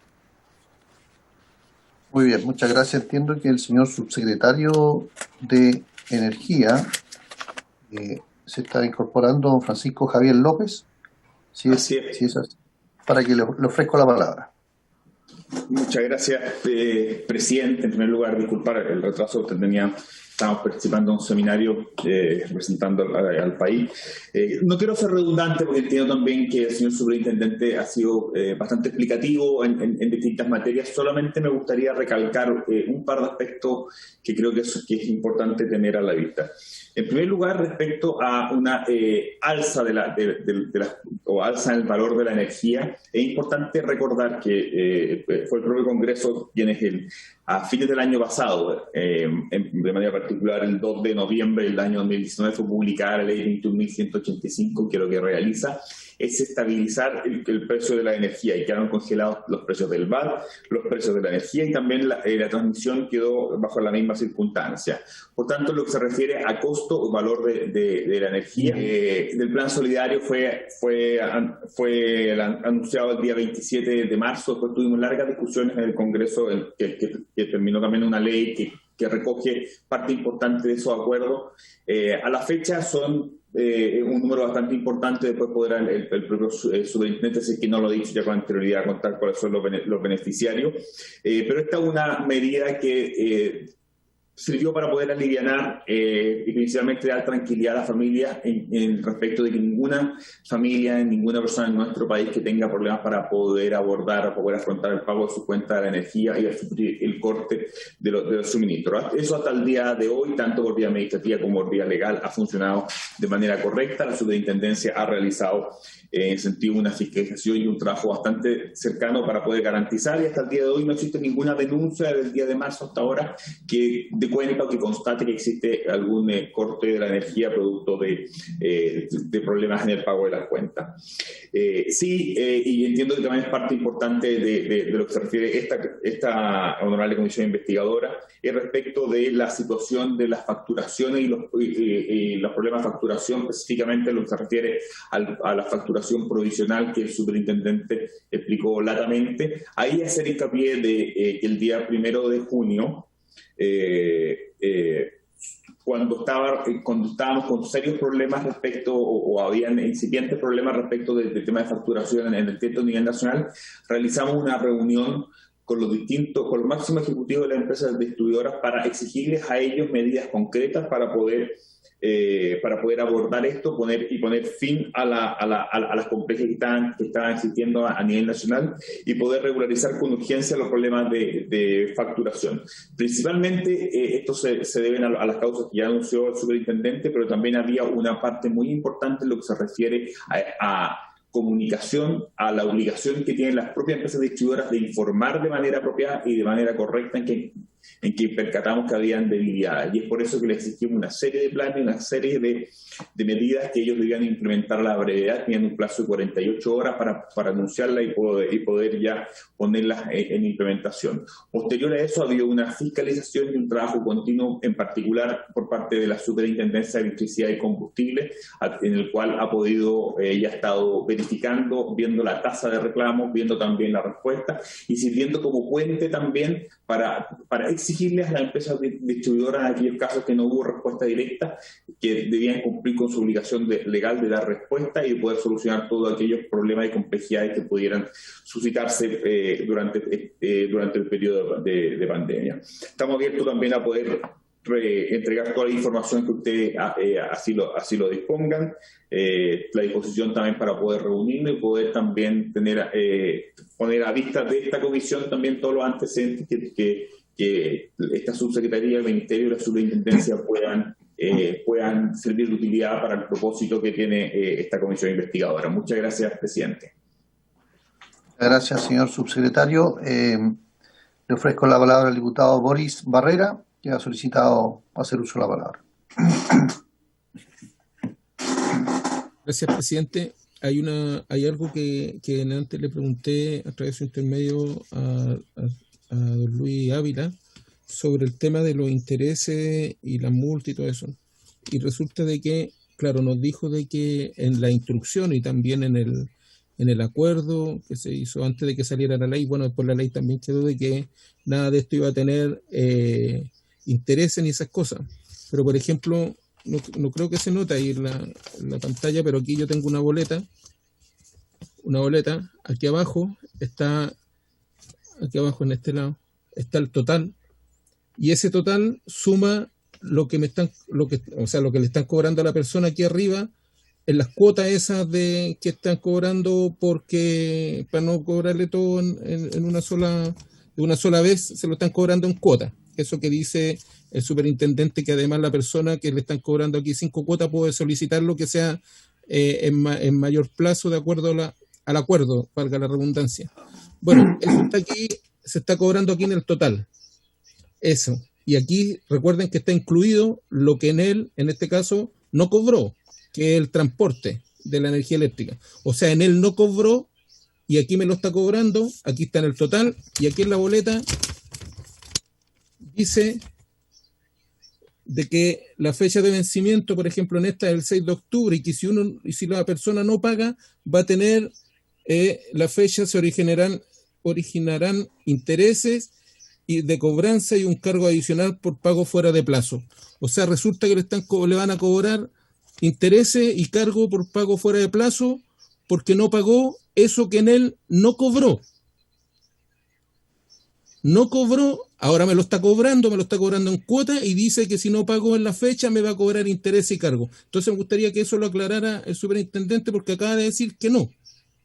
Muy bien, muchas gracias. Entiendo que el señor subsecretario de Energía se está incorporando, don Francisco Javier López. Si es así, para que le ofrezco la palabra.
Muchas gracias, presidente. En primer lugar, disculpar el retraso que estamos participando en un seminario representando al país. No quiero ser redundante porque entiendo también que el señor superintendente ha sido bastante explicativo en distintas materias. Solamente me gustaría recalcar un par de aspectos que creo que es importante tener a la vista. En primer lugar, respecto a una alza alza en el valor de la energía, es importante recordar que fue el propio Congreso quien a fines del año pasado, de manera particular el 2 de noviembre del año 2019, fue publicada la ley 21.185, que lo que realiza es estabilizar el precio de la energía, y quedaron congelados los precios del VAT, los precios de la energía, y también la transmisión quedó bajo la misma circunstancia. Por tanto, lo que se refiere a costo o valor de la energía del plan solidario fue anunciado el día 27 de marzo. Después tuvimos largas discusiones en el Congreso que terminó también una ley que recoge parte importante de esos acuerdos. A la fecha son un número bastante importante. Después podrá el propio superintendente, si es que no lo he dicho ya con anterioridad, contar cuáles son los beneficiarios. Pero esta es una medida que sirvió para poder alivianar y principalmente dar tranquilidad a la familia en respecto de que ninguna familia, ninguna persona en nuestro país que tenga problemas para poder abordar o poder afrontar el pago de su cuenta de la energía y el corte de los suministros. Eso hasta el día de hoy, tanto por vía administrativa como por vía legal, ha funcionado de manera correcta. La superintendencia ha realizado en sentido una fiscalización y un trabajo bastante cercano para poder garantizar, y hasta el día de hoy no existe ninguna denuncia del día de marzo hasta ahora que dé cuenta o que constate que existe algún corte de la energía producto de problemas en el pago de las cuentas. Y entiendo que también es parte importante de lo que se refiere esta honorable comisión investigadora, es respecto de la situación de las facturaciones y los problemas de facturación, específicamente lo que se refiere a la facturación provisional que el superintendente explicó latamente. Ahí hacer hincapié de que el día 1 de junio, cuando estábamos con serios problemas respecto, o habían incipientes problemas respecto del tema de facturación en el cierto nivel nacional, realizamos una reunión con los máximos ejecutivos de las empresas distribuidoras para exigirles a ellos medidas concretas para poder abordar esto, poner fin a las complejidades que estaban existiendo a nivel nacional y poder regularizar con urgencia los problemas de facturación. Principalmente esto se deben a las causas que ya anunció el superintendente, pero también había una parte muy importante en lo que se refiere a comunicación, a la obligación que tienen las propias empresas distribuidoras de informar de manera apropiada y de manera correcta en que percatamos que habían debilidades. Y es por eso que les exigimos una serie de planes, una serie de medidas que ellos debían implementar a la brevedad. Tenían un plazo de 48 horas para anunciarla y poder ya ponerlas en implementación. Posterior a eso ha habido una fiscalización y un trabajo continuo, en particular por parte de la Superintendencia de Electricidad y Combustible, en el cual ella ha estado verificando, viendo la tasa de reclamos, viendo también la respuesta y sirviendo como puente también para exigirles a las empresas distribuidoras en aquellos casos que no hubo respuesta directa, que debían cumplir con su obligación legal de dar respuesta y de poder solucionar todos aquellos problemas y complejidades que pudieran suscitarse durante el periodo de pandemia. Estamos abiertos también a poder entregar toda la información que ustedes así lo dispongan, la disposición también para poder reunirnos y poder también poner a vista de esta comisión también todos los antecedentes que esta subsecretaría, el ministerio y la superintendencia puedan servir de utilidad para el propósito que tiene esta comisión investigadora. Muchas gracias, presidente.
Gracias, señor subsecretario. Le ofrezco la palabra al diputado Boris Barrera, que ha solicitado hacer uso de la palabra.
Gracias, presidente. Hay algo que antes le pregunté a través de su intermedio a don Luis Ávila sobre el tema de los intereses y las multas y todo eso. Y resulta de que, claro, nos dijo de que en la instrucción y también en en el acuerdo que se hizo antes de que saliera la ley. Bueno, después la ley también quedó de que nada de esto iba a tener intereses ni esas cosas. Pero, por ejemplo, no creo que se nota ahí en la pantalla, pero aquí yo tengo una boleta, aquí abajo en este lado, está el total, y ese total suma lo que le están cobrando a la persona aquí arriba, en las cuotas esas que están cobrando, porque para no cobrarle todo en una sola vez, se lo están cobrando en cuotas. Eso que dice el superintendente, que además la persona que le están cobrando aquí 5 cuotas puede solicitar lo que sea en mayor plazo, de acuerdo al acuerdo, valga la redundancia. Bueno, eso está aquí, se está cobrando aquí en el total. Eso. Y aquí recuerden que está incluido lo que en este caso, no cobró, que es el transporte de la energía eléctrica. O sea, en él no cobró y aquí me lo está cobrando, aquí está en el total, y aquí en la boleta dice de que la fecha de vencimiento, por ejemplo, en esta es el 6 de octubre, y que si la persona no paga, va a tener la fecha, se originarán intereses y de cobranza y un cargo adicional por pago fuera de plazo. O sea, resulta que le van a cobrar intereses y cargo por pago fuera de plazo porque no pagó eso que en él no cobró. No cobró, ahora me lo está cobrando en cuota, y dice que si no pagó en la fecha me va a cobrar interés y cargo. Entonces me gustaría que eso lo aclarara el superintendente, porque acaba de decir que no.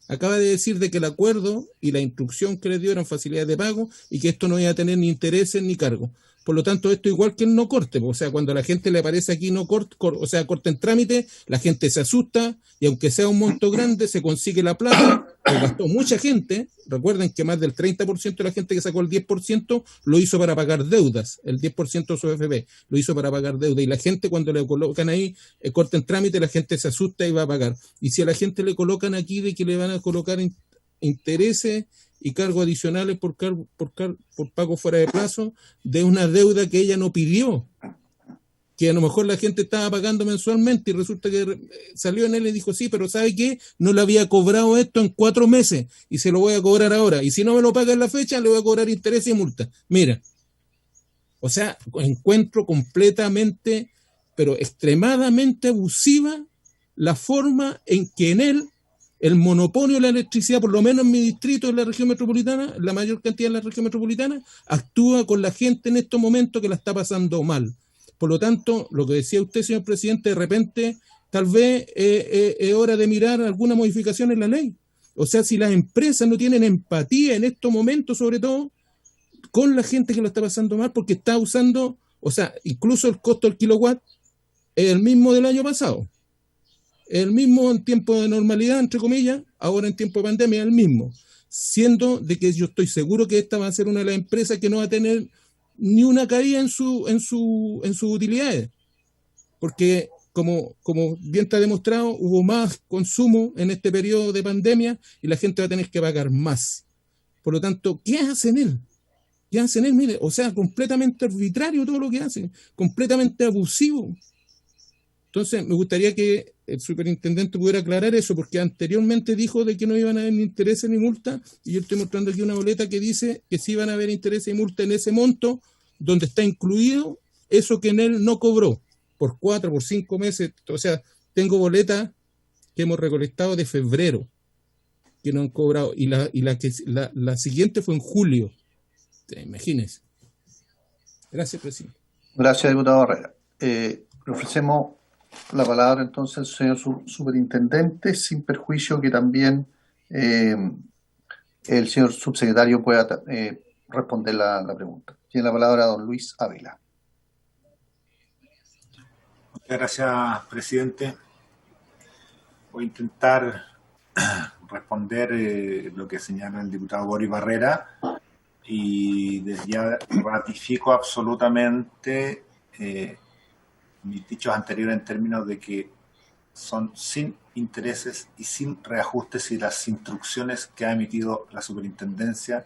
Acaba de decir de que el acuerdo y la instrucción que le dio eran facilidades de pago y que esto no iba a tener ni intereses ni cargo. Por lo tanto, esto igual que el no corte. O sea, cuando a la gente le aparece aquí no corte, corte en trámite, la gente se asusta, y aunque sea un monto grande, se consigue la plata. Lo gastó mucha gente. Recuerden que más del 30% de la gente que sacó el 10% lo hizo para pagar deudas. El 10% de su FP lo hizo para pagar deuda. Y la gente, cuando le colocan ahí corte en trámite, la gente se asusta y va a pagar. Y si a la gente le colocan aquí de que le van a colocar intereses y cargos adicionales por pago fuera de plazo de una deuda que ella no pidió, que a lo mejor la gente estaba pagando mensualmente, y resulta que salió en él y dijo, sí, pero ¿sabe qué? No le había cobrado esto en 4 meses y se lo voy a cobrar ahora, y si no me lo paga en la fecha le voy a cobrar interés y multa. Mira, o sea, encuentro completamente, pero extremadamente abusiva la forma en que en él el monopolio de la electricidad, por lo menos en mi distrito, en la región metropolitana, la mayor cantidad de la región metropolitana, actúa con la gente en estos momentos que la está pasando mal. Por lo tanto, lo que decía usted, señor presidente, de repente, tal vez es hora de mirar alguna modificación en la ley. O sea, si las empresas no tienen empatía en estos momentos, sobre todo, con la gente que lo está pasando mal, porque está usando, o sea, incluso el costo del kilowatt es el mismo del año pasado. El mismo en tiempo de normalidad, entre comillas, ahora en tiempo de pandemia, el mismo. Siendo de que yo estoy seguro que esta va a ser una de las empresas que no va a tener ni una caída en sus utilidades. Porque, como bien está demostrado, hubo más consumo en este periodo de pandemia y la gente va a tener que pagar más. Por lo tanto, ¿qué hacen él? Mire, o sea, completamente arbitrario todo lo que hacen, completamente abusivo. Entonces, me gustaría que el superintendente pudiera aclarar eso, porque anteriormente dijo de que no iban a haber ni intereses ni multa, y yo estoy mostrando aquí una boleta que dice que sí van a haber intereses y multa en ese monto, donde está incluido eso que en él no cobró, por 4, por 5 meses. O sea, tengo boletas que hemos recolectado de febrero, que no han cobrado, y la siguiente fue en julio. Imagínense. Gracias, presidente.
Gracias, diputado Barrera. Le ofrecemos la palabra entonces al señor superintendente, sin perjuicio que también el señor subsecretario pueda responder la pregunta. Tiene la palabra don Luis Ávila.
Muchas gracias, presidente. Voy a intentar responder lo que señala el diputado Boris Barrera, y desde ya ratifico absolutamente mis dichos anteriores en términos de que son sin intereses y sin reajustes, y las instrucciones que ha emitido la superintendencia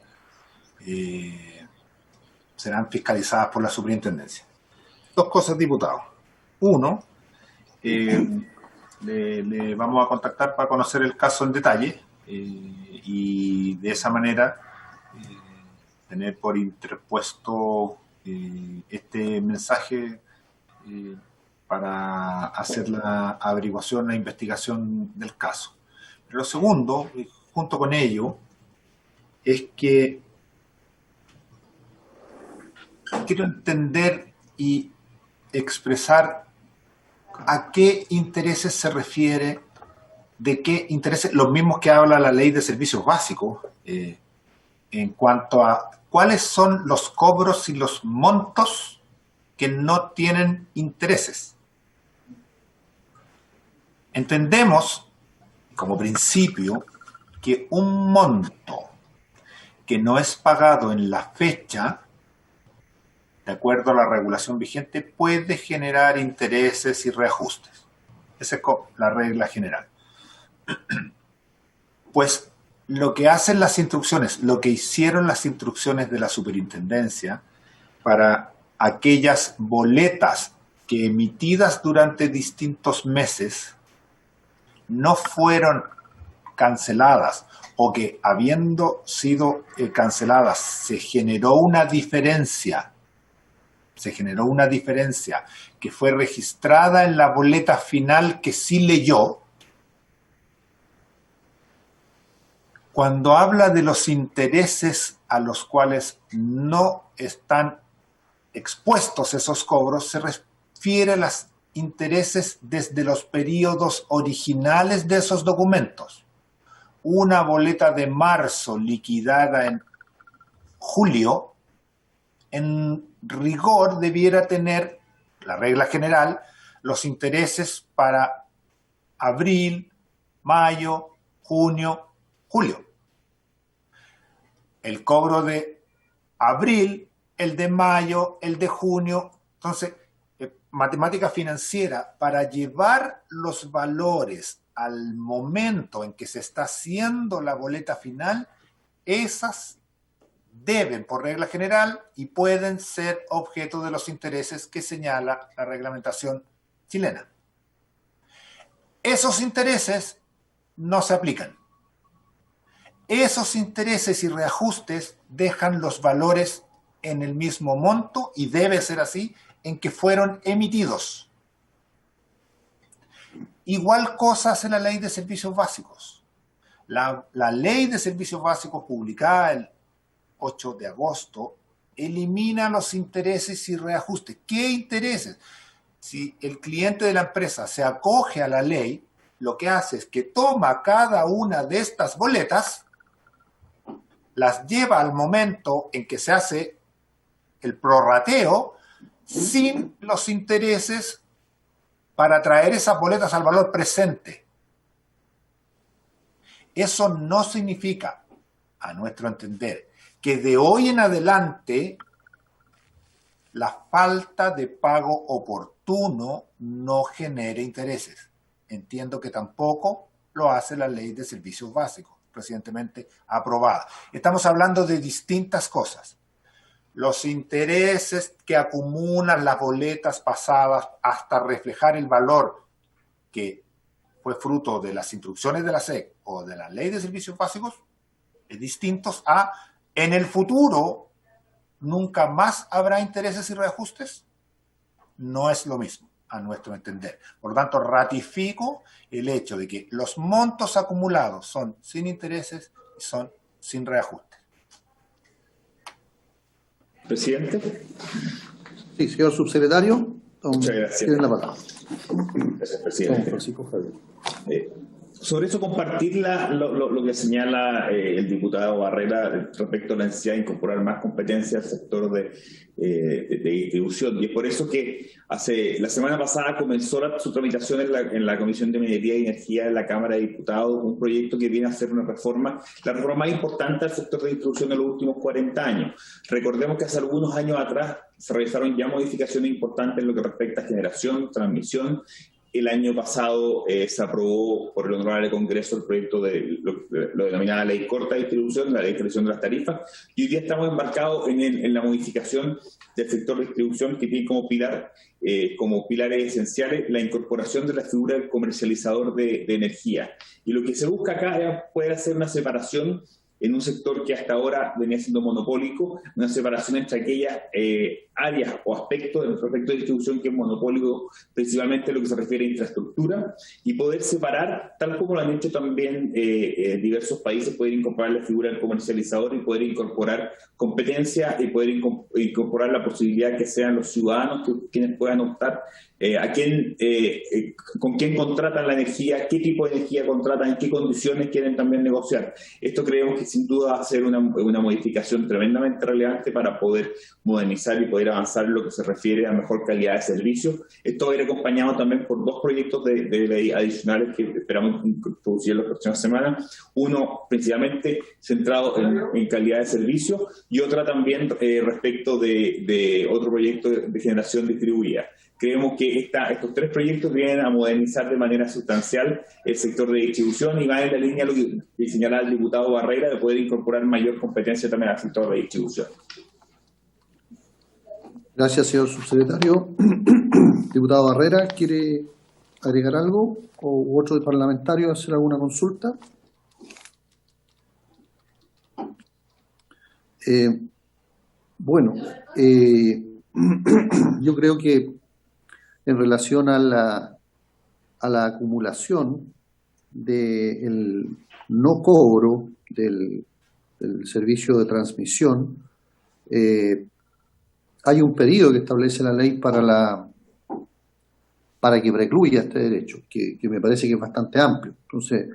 serán fiscalizadas por la superintendencia. 2 cosas, diputado. 1, le vamos a contactar para conocer el caso en detalle,
y de esa manera tener por interpuesto este mensaje para hacer la averiguación, la investigación del caso. Pero lo segundo, junto con ello, es que quiero entender y expresar a qué intereses se refiere, de qué intereses, los mismos que habla la Ley de Servicios Básicos, en cuanto a cuáles son los cobros y los montos que no tienen intereses. Entendemos, como principio, que un monto que no es pagado en la fecha, de acuerdo a la regulación vigente, puede generar intereses y reajustes. Esa es la regla general. Pues lo que hacen las instrucciones, lo que hicieron las instrucciones de la superintendencia para aquellas boletas que emitidas durante distintos meses no fueron canceladas o que habiendo sido canceladas se generó una diferencia que fue registrada en la boleta final que sí leyó. Cuando habla de los intereses a los cuales no están expuestos esos cobros, se refiere a los intereses desde los periodos originales de esos documentos. Una boleta de marzo liquidada en julio, en rigor debiera tener, la regla general, los intereses para abril, mayo, junio, julio. El cobro de abril, el de mayo, el de junio. Entonces, matemática financiera, para llevar los valores al momento en que se está haciendo la boleta final, esas deben, por regla general, y pueden ser objeto de los intereses que señala la reglamentación chilena. Esos intereses no se aplican. Esos intereses y reajustes dejan los valores en el mismo monto, y debe ser así, en que fueron emitidos. Igual cosa hace la Ley de Servicios Básicos. La Ley de Servicios Básicos, publicada el 8 de agosto, elimina los intereses y reajustes. ¿Qué intereses? Si el cliente de la empresa se acoge a la ley, lo que hace es que toma cada una de estas boletas, las lleva al momento en que se hace el prorrateo, sin los intereses, para traer esas boletas al valor presente. Eso no significa, a nuestro entender, que de hoy en adelante la falta de pago oportuno no genere intereses. Entiendo que tampoco lo hace la Ley de Servicios Básicos, recientemente aprobada. Estamos hablando de distintas cosas. Los intereses que acumulan las boletas pasadas hasta reflejar el valor que fue fruto de las instrucciones de la SEC o de la Ley de Servicios Básicos, es distintos a en el futuro nunca más habrá intereses y reajustes. No es lo mismo, a nuestro entender. Por lo tanto, ratifico el hecho de que los montos acumulados son sin intereses y son sin reajustes.
Presidente.
Sí, señor subsecretario.
Muchas gracias.
Tiene la palabra.
Gracias, presidente.
Don Francisco Javier.
Sobre eso, compartir lo que señala el diputado Barrera respecto a la necesidad de incorporar más competencia al sector de distribución. Y es por eso que la semana pasada comenzó su tramitación en la Comisión de Minería y Energía de la Cámara de Diputados, un proyecto que viene a hacer una reforma, la reforma más importante del sector de distribución de los últimos 40 años. Recordemos que hace algunos años atrás se realizaron ya modificaciones importantes en lo que respecta a generación, transmisión el año pasado se aprobó por el Honorable Congreso el proyecto de lo denominada Ley Corta de Distribución, la Ley de Distribución de las Tarifas, y hoy día estamos embarcados en la modificación del sector de distribución, que tiene como pilares esenciales la incorporación de la figura del comercializador de energía. Y lo que se busca acá es poder hacer una separación en un sector que hasta ahora venía siendo monopólico, una separación entre aquellas áreas o aspectos de nuestro aspecto de distribución que es monopólico, principalmente lo que se refiere a infraestructura, y poder separar, tal como lo han hecho también diversos países, poder incorporar la figura del comercializador y poder incorporar competencia y poder incorporar la posibilidad que sean los ciudadanos quienes puedan optar con quién contratan la energía, qué tipo de energía contratan, en qué condiciones quieren también negociar. Esto creemos que sin duda va a ser una modificación tremendamente relevante para poder modernizar y poder avanzar en lo que se refiere a mejor calidad de servicio. Esto va a ir acompañado también por 2 proyectos de ley adicionales que esperamos introducir en las próximas semanas. Uno principalmente centrado en calidad de servicio y otra también respecto de otro proyecto de generación distribuida. Creemos que estos 3 proyectos vienen a modernizar de manera sustancial el sector de distribución y van en la línea de lo que señalaba el diputado Barrera, de poder incorporar mayor competencia también al sector de distribución.
Gracias, señor subsecretario. Diputado Barrera, ¿quiere agregar algo o otro parlamentario hacer alguna consulta? Yo creo que en relación a la acumulación del no cobro del servicio de transmisión, hay un periodo que establece la ley para que precluya este derecho, que me parece que es bastante amplio. Entonces,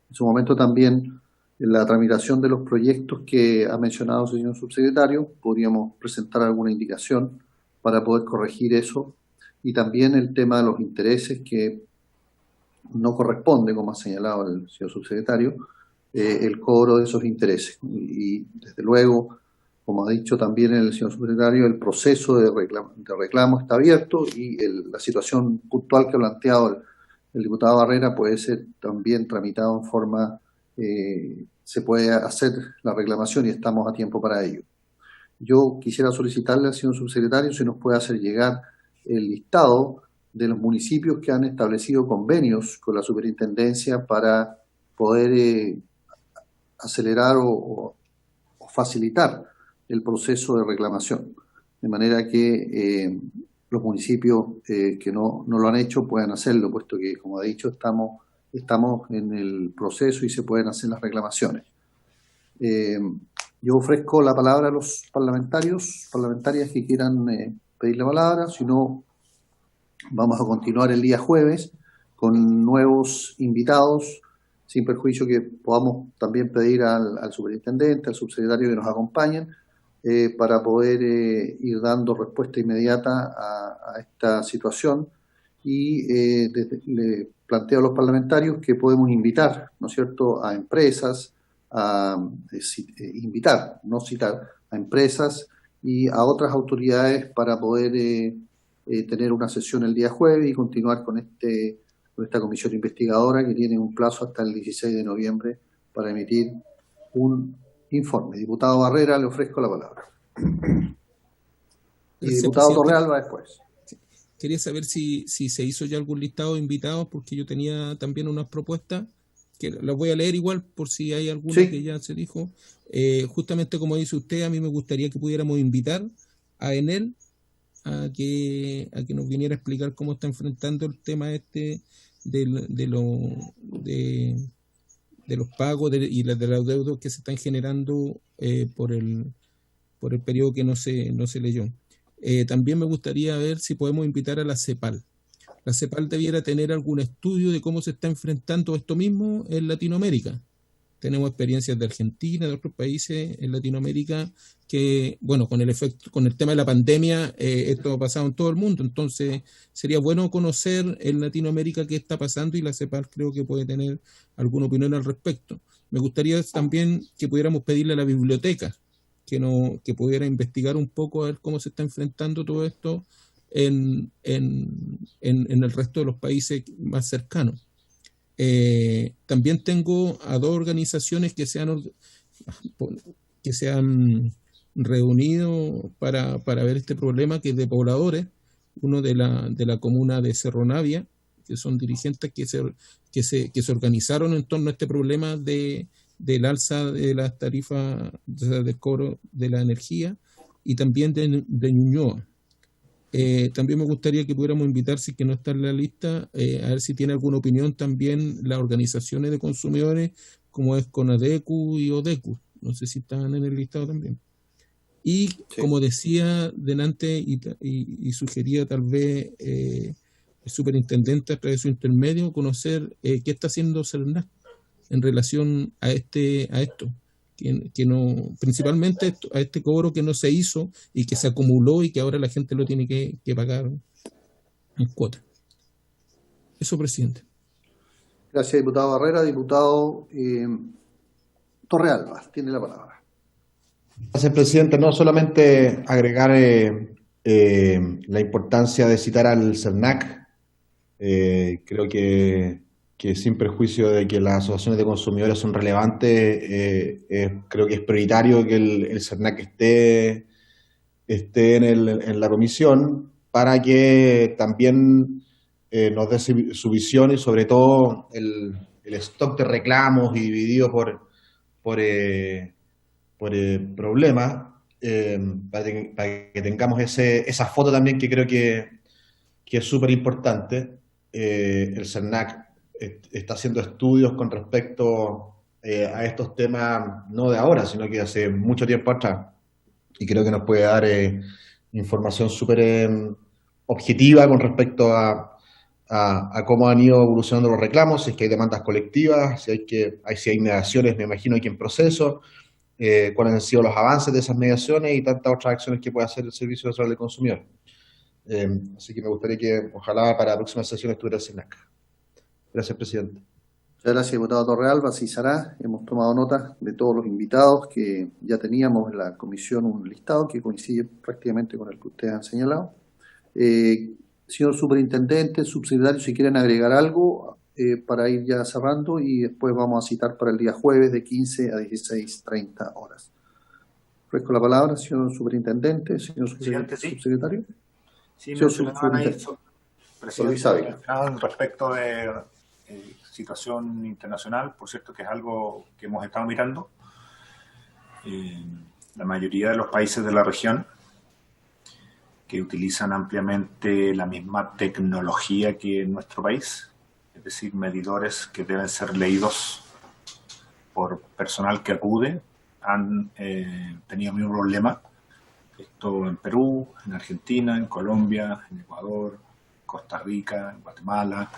en su momento también, en la tramitación de los proyectos que ha mencionado el señor subsecretario, podríamos presentar alguna indicación para poder corregir eso, y también el tema de los intereses, que no corresponde, como ha señalado el señor subsecretario, el cobro de esos intereses. Y desde luego, como ha dicho también el señor subsecretario, el proceso de reclamo está abierto y la situación puntual que ha planteado el diputado Barrera puede ser también tramitado en forma, se puede hacer la reclamación y estamos a tiempo para ello. Yo quisiera solicitarle al señor subsecretario si nos puede hacer llegar el listado de los municipios que han establecido convenios con la superintendencia para poder acelerar o facilitar el proceso de reclamación, de manera que los municipios que no lo han hecho puedan hacerlo, puesto que, como ha dicho, estamos en el proceso y se pueden hacer las reclamaciones. Yo ofrezco la palabra a los parlamentarias que quieran pedir la palabra, si no, vamos a continuar el día jueves con nuevos invitados, sin perjuicio que podamos también pedir al superintendente, al subsecretario que nos acompañen, para poder ir dando respuesta inmediata a esta situación. Y le planteo a los parlamentarios que podemos invitar, ¿no es cierto?, a empresas, invitar, no citar, a empresas y a otras autoridades para poder tener una sesión el día jueves y continuar con esta comisión investigadora que tiene un plazo hasta el 16 de noviembre para emitir un informe. Diputado Barrera, le ofrezco la palabra. Y diputado Torreal va después.
Quería saber si se hizo ya algún listado de invitados, porque yo tenía también unas propuestas que las voy a leer igual por si hay alguna que ya se dijo. Justamente como dice usted, a mí me gustaría que pudiéramos invitar a Enel a que nos viniera a explicar cómo está enfrentando el tema de los pagos y de los deudos que se están generando por el periodo que no se leyó. También me gustaría ver si podemos invitar a la CEPAL. La CEPAL debiera tener algún estudio de cómo se está enfrentando esto mismo en Latinoamérica. Tenemos experiencias de Argentina, de otros países en Latinoamérica que, bueno, con el tema de la pandemia, esto ha pasado en todo el mundo. Entonces, sería bueno conocer en Latinoamérica qué está pasando y la CEPAL creo que puede tener alguna opinión al respecto. Me gustaría también que pudiéramos pedirle a la biblioteca que pudiera investigar un poco a ver cómo se está enfrentando todo esto en el resto de los países más cercanos. También tengo a dos organizaciones que se han reunido para ver este problema, que es de pobladores, uno de la comuna de Cerro Navia, que son dirigentes que se organizaron en torno a este problema del alza de las tarifas de cobro de la energía, y también de Ñuñoa. También me gustaría que pudiéramos invitar, si que no está en la lista, a ver si tiene alguna opinión también las organizaciones de consumidores, como es CONADECU y ODECU. No sé si están en el listado también. Y sí, como decía delante y sugería tal vez el superintendente a través de su intermedio, conocer qué está haciendo CERNAC en relación a esto. Que no, principalmente a este cobro que no se hizo y que se acumuló y que ahora la gente lo tiene que pagar en cuota. Eso, presidente.
Gracias, diputado Barrera. Diputado Torrealba, tiene la palabra.
Gracias, presidente. No solamente agregar la importancia de citar al CERNAC. Creo que sin perjuicio de que las asociaciones de consumidores son relevantes, creo que es prioritario que el CERNAC esté en la comisión, para que también nos dé su visión, y sobre todo el stock de reclamos dividido por problemas, para que tengamos esa foto también, que creo que es súper importante. El CERNAC está haciendo estudios con respecto a estos temas, no de ahora, sino que hace mucho tiempo atrás, y creo que nos puede dar información súper objetiva con respecto a cómo han ido evolucionando los reclamos, si es que hay demandas colectivas, si hay mediaciones, me imagino que en proceso, cuáles han sido los avances de esas mediaciones y tantas otras acciones que puede hacer el Servicio Nacional del Consumidor. Así que me gustaría que ojalá para la próxima sesión estuviera el CERNAC. Gracias, presidente.
Muchas gracias, diputado Torrealba. Así será. Hemos tomado nota de todos los invitados que ya teníamos en la comisión, un listado que coincide prácticamente con el que ustedes han señalado. Señor superintendente, subsecretario, si quieren agregar algo para ir ya cerrando, y después vamos a citar para el día jueves de 15 a 16:30 horas. Ofrezco la palabra, señor superintendente, señor subsecretario.
Sí, mencionaban ahí, presidente, respecto de situación internacional, por cierto, que es algo que hemos estado mirando. La mayoría de los países de la región que utilizan ampliamente la misma tecnología que en nuestro país, es decir, medidores que deben ser leídos por personal que acude, han tenido el mismo problema. Esto en Perú, en Argentina, en Colombia, en Ecuador, Costa Rica, en Guatemala.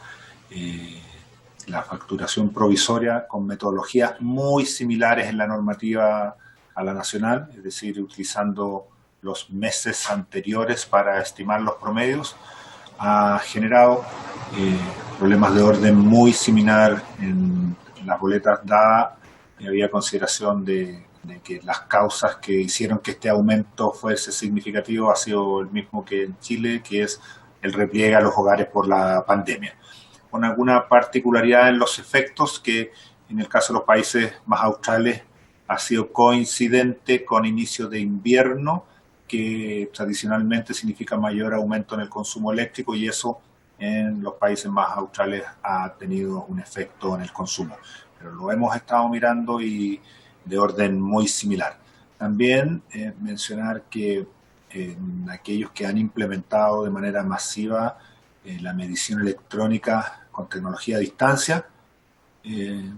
La facturación provisoria con metodologías muy similares en la normativa a la nacional, es decir, utilizando los meses anteriores para estimar los promedios, ha generado problemas de orden muy similar en las boletas, dada y había consideración de que las causas que hicieron que este aumento fuese significativo ha sido el mismo que en Chile, que es el repliegue a los hogares por la pandemia, con alguna particularidad en los efectos que en el caso de los países más australes ha sido coincidente con inicio de invierno, que tradicionalmente significa mayor aumento en el consumo eléctrico, y eso en los países más australes ha tenido un efecto en el consumo. Pero lo hemos estado mirando y de orden muy similar. También mencionar que aquellos que han implementado de manera masiva la medición electrónica con tecnología a distancia,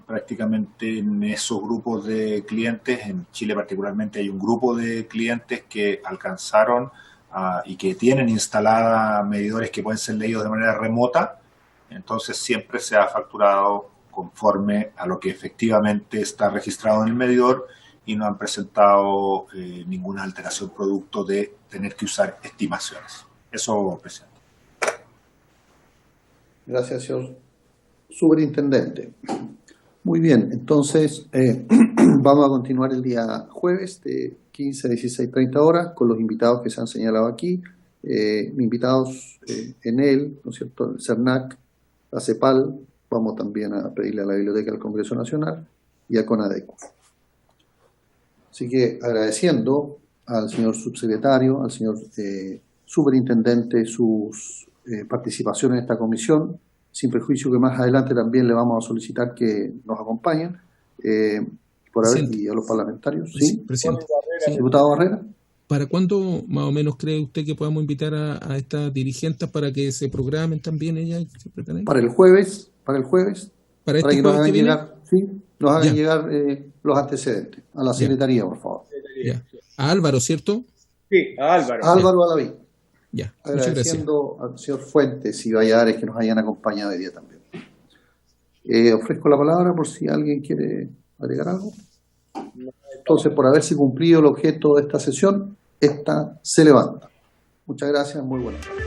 prácticamente en esos grupos de clientes, en Chile particularmente hay un grupo de clientes que alcanzaron y que tienen instalada medidores que pueden ser leídos de manera remota, entonces siempre se ha facturado conforme a lo que efectivamente está registrado en el medidor y no han presentado ninguna alteración producto de tener que usar estimaciones. Eso, presidente.
Gracias, señor superintendente. Muy bien, entonces vamos a continuar el día jueves de 15 a 16:30 horas con los invitados que se han señalado aquí. invitados en él, ¿no es cierto?, el CERNAC, la CEPAL, vamos también a pedirle a la Biblioteca del Congreso Nacional y a CONADECO. Así que agradeciendo al señor subsecretario, al señor superintendente sus participación en esta comisión, sin perjuicio que más adelante también le vamos a solicitar que nos acompañen, y a los parlamentarios. ¿Sí?
Presidente.
Diputado Barrera.
¿Para cuándo más o menos cree usted que podamos invitar a estas dirigentes para que se programen también ellas?
Para el jueves, para que nos hagan llegar, los antecedentes a la Secretaría, por favor.
Ya. A Álvaro, ¿cierto?
Sí, a Álvaro.
Álvaro Alaví.
Ya.
Agradeciendo al señor Fuentes y Valladares que nos hayan acompañado hoy día también. Ofrezco la palabra por si alguien quiere agregar algo. Entonces, por haberse cumplido el objeto de esta sesión, esta se levanta. Muchas gracias, muy buenas tardes.